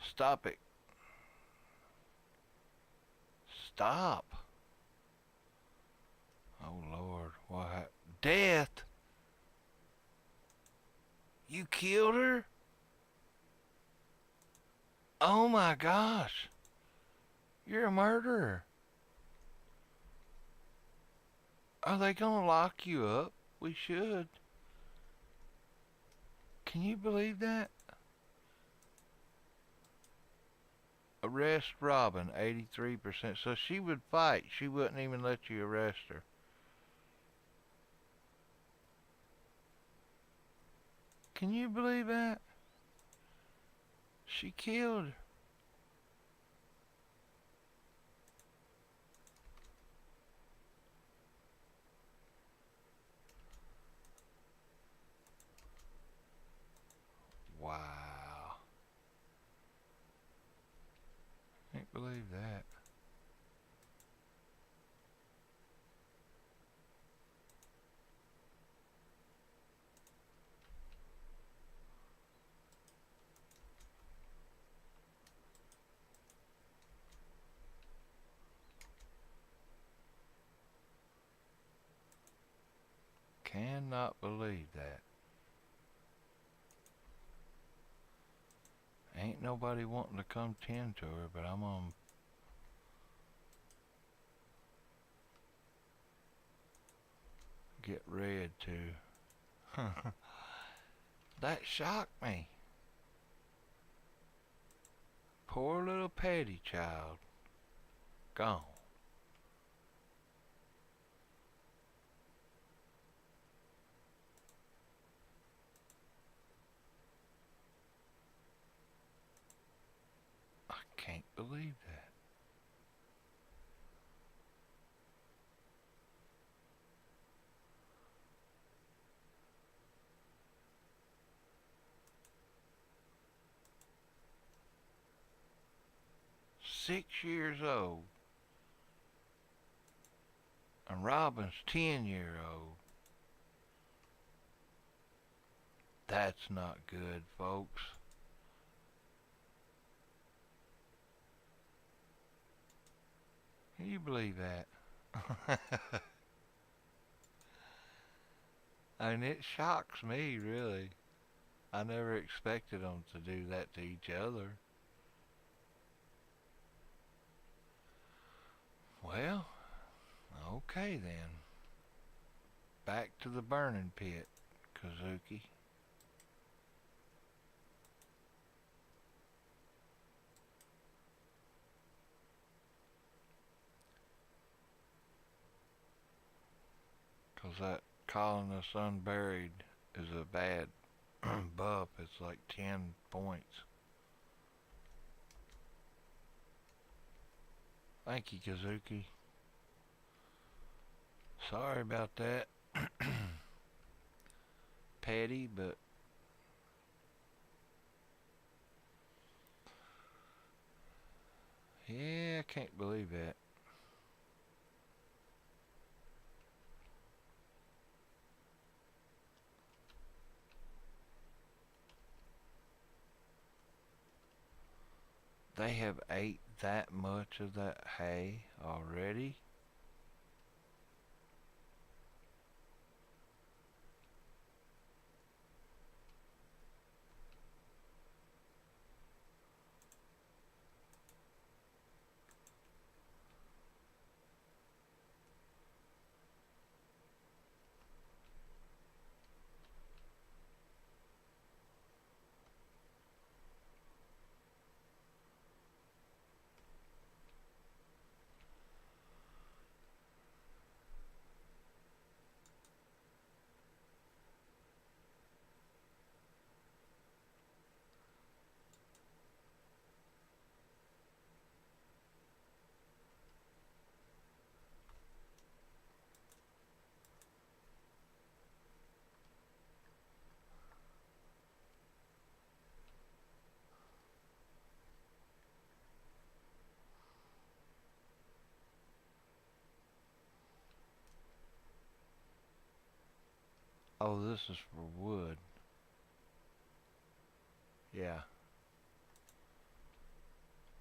Stop it. Stop. Oh Lord, what? Death? You killed her? Oh my gosh. You're a murderer. Are they gonna lock you up? We should. Can you believe that? Arrest Robin, 83%. So she would fight. She wouldn't even let you arrest her. Can you believe that? She killed her. Wow. Can't believe that. Cannot believe that. Ain't nobody wanting to come tend to her, but I'm gonna get red too. That shocked me. Poor little Petty child. Gone. I can't believe that. Six-years old. And Robin's 10-year-old. That's not good, folks. Can you believe that? I mean, it shocks me, really. I never expected them to do that to each other. Well, okay then. Back to the burning pit, Kazuki. Because that calling us unburied is a bad buff. It's like 10 points. Thank you, Kazuki. Sorry about that. Petty, but yeah, I can't believe that. They have ate that much of that hay already. Oh, this is for wood. Yeah.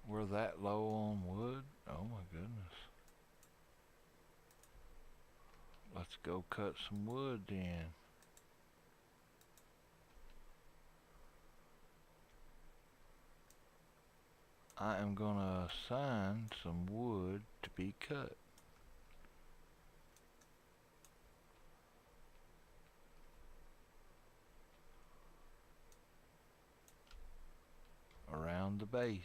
We're that low on wood? Oh my goodness. Let's go cut some wood then. I am gonna assign some wood to be cut. Around the base.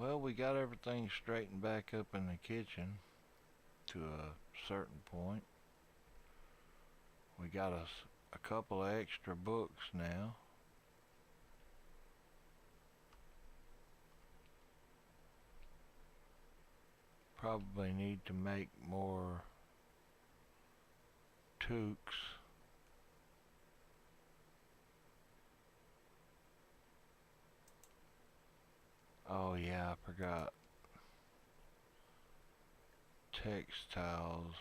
Well, we got everything straightened back up in the kitchen to a certain point. We got us a couple of extra books now. Probably need to make more toques. Oh yeah, I forgot. Textiles,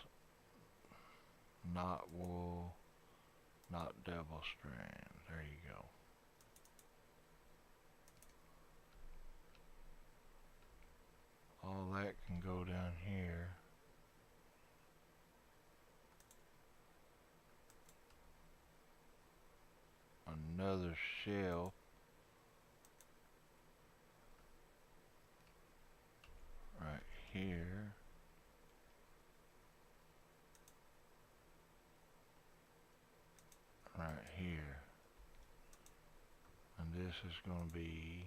not wool, not double strand. There you go. All that can go down here. Another shelf. Right here. Right here. And this is going to be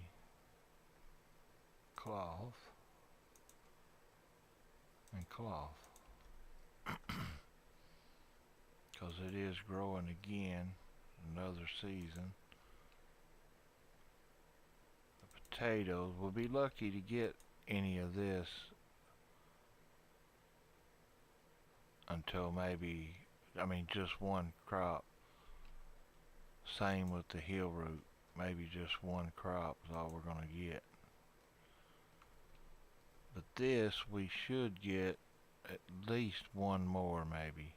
cloth and cloth. Because it is growing again, another season. The potatoes, we'll be lucky to get any of this until maybe, just one crop. Same with the hill root, maybe just one crop is all we're going to get. But this, we should get at least one more maybe.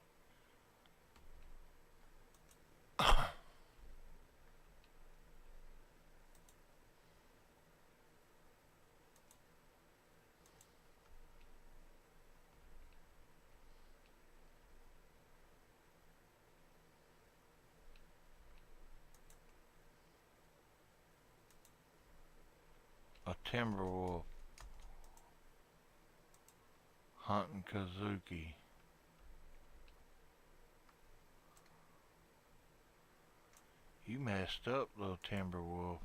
A timber wolf hunting Kazuki. You messed up, little timber wolf.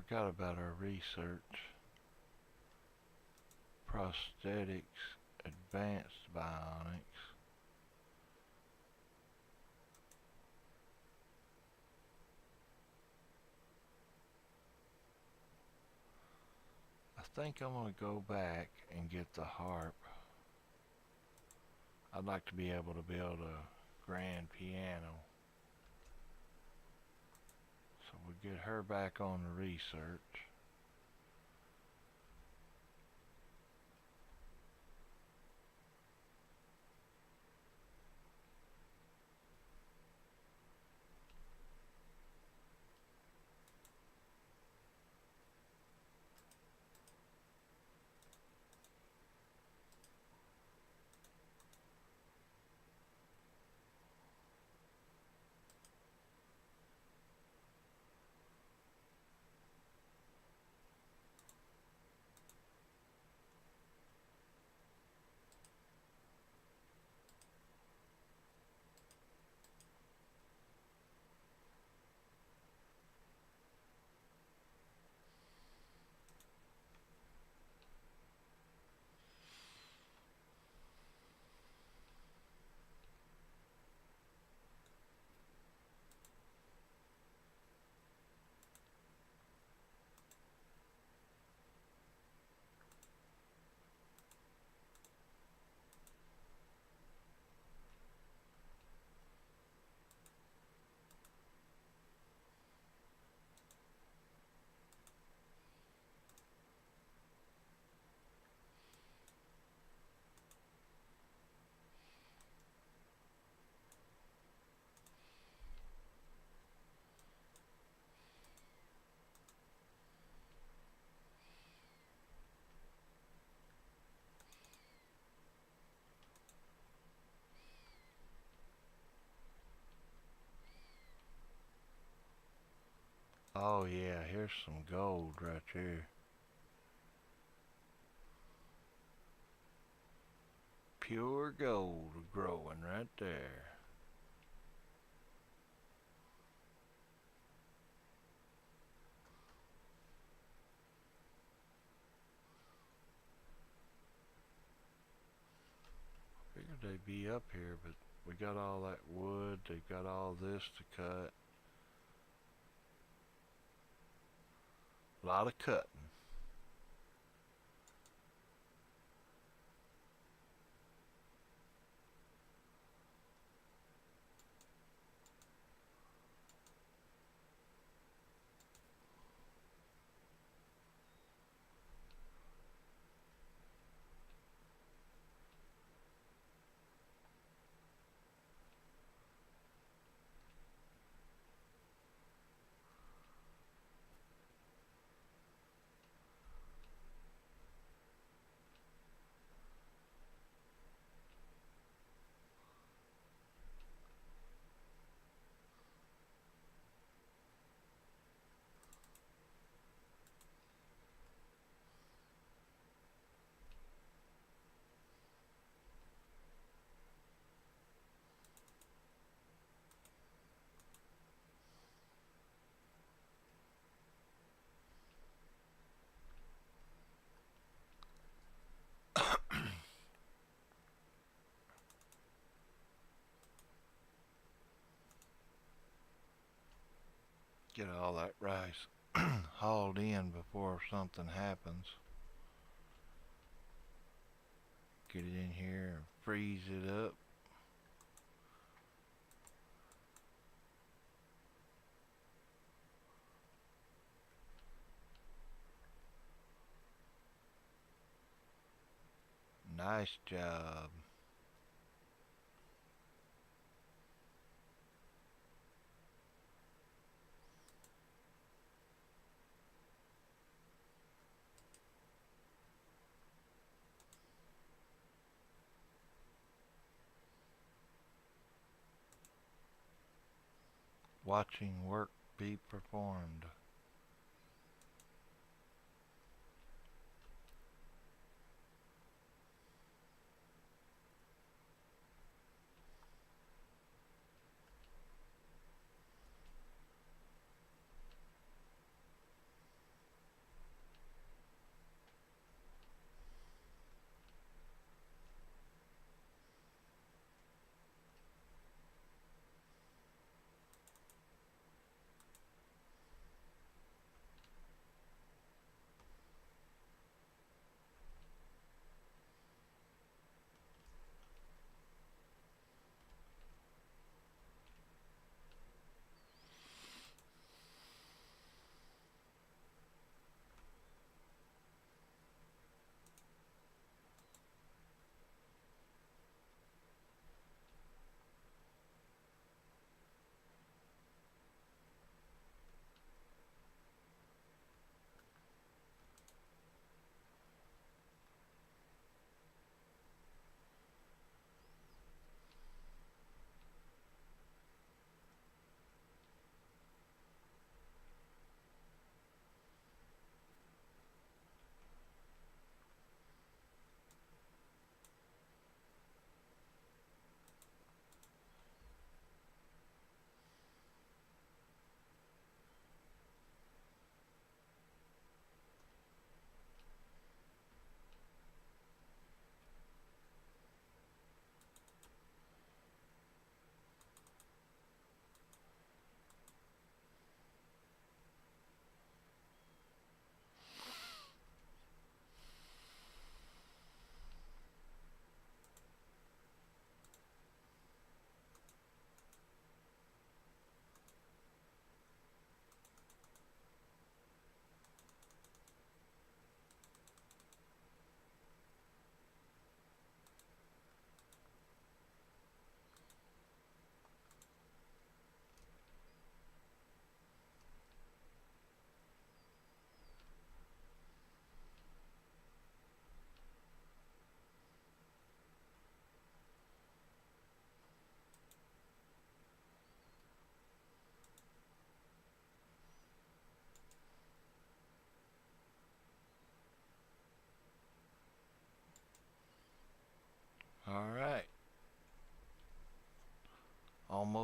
Forgot about our research. Prosthetics, advanced bionics. I think I'm going to go back and get the harp. I'd like to be able to build a grand piano. So we'll get her back on the research. Oh yeah, here's some gold right here. Pure gold growing right there. Figured they'd be up here, but we got all that wood. They got all this to cut. A lot of cutting. Get all that rice hauled in before something happens. Get it in here and freeze it up. Nice job. Watching work be performed.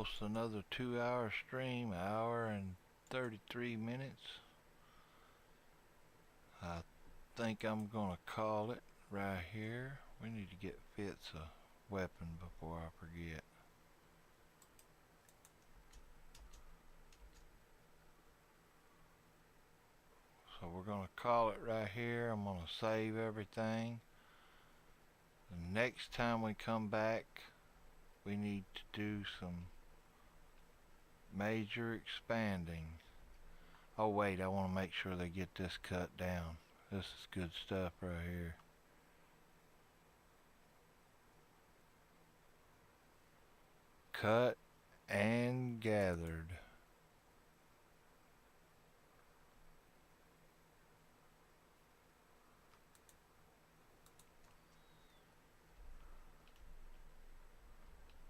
almost another 2 hour stream, hour and 33 minutes. I think I'm gonna call it right here. We need to get Fitz a weapon before I forget. So we're gonna call it right here. I'm gonna save everything. The next time we come back, we need to do some major expanding. Oh wait, I want to make sure they get this cut down. This is good stuff right here. Cut and gathered.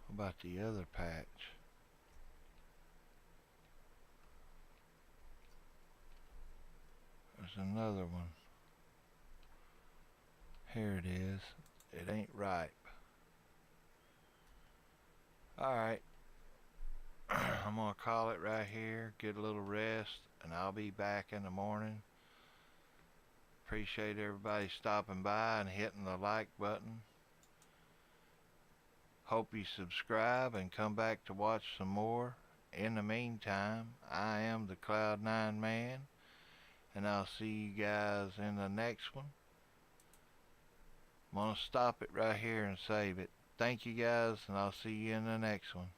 What about the other patch? There's another one. Here it is. It ain't ripe. Alright. I'm gonna call it right here, get a little rest, and I'll be back in the morning. Appreciate everybody stopping by and hitting the like button. Hope you subscribe and come back to watch some more. In the meantime, I am the Cloud9 Man, and I'll see you guys in the next one. I'm gonna stop it right here and save it. Thank you guys, and I'll see you in the next one.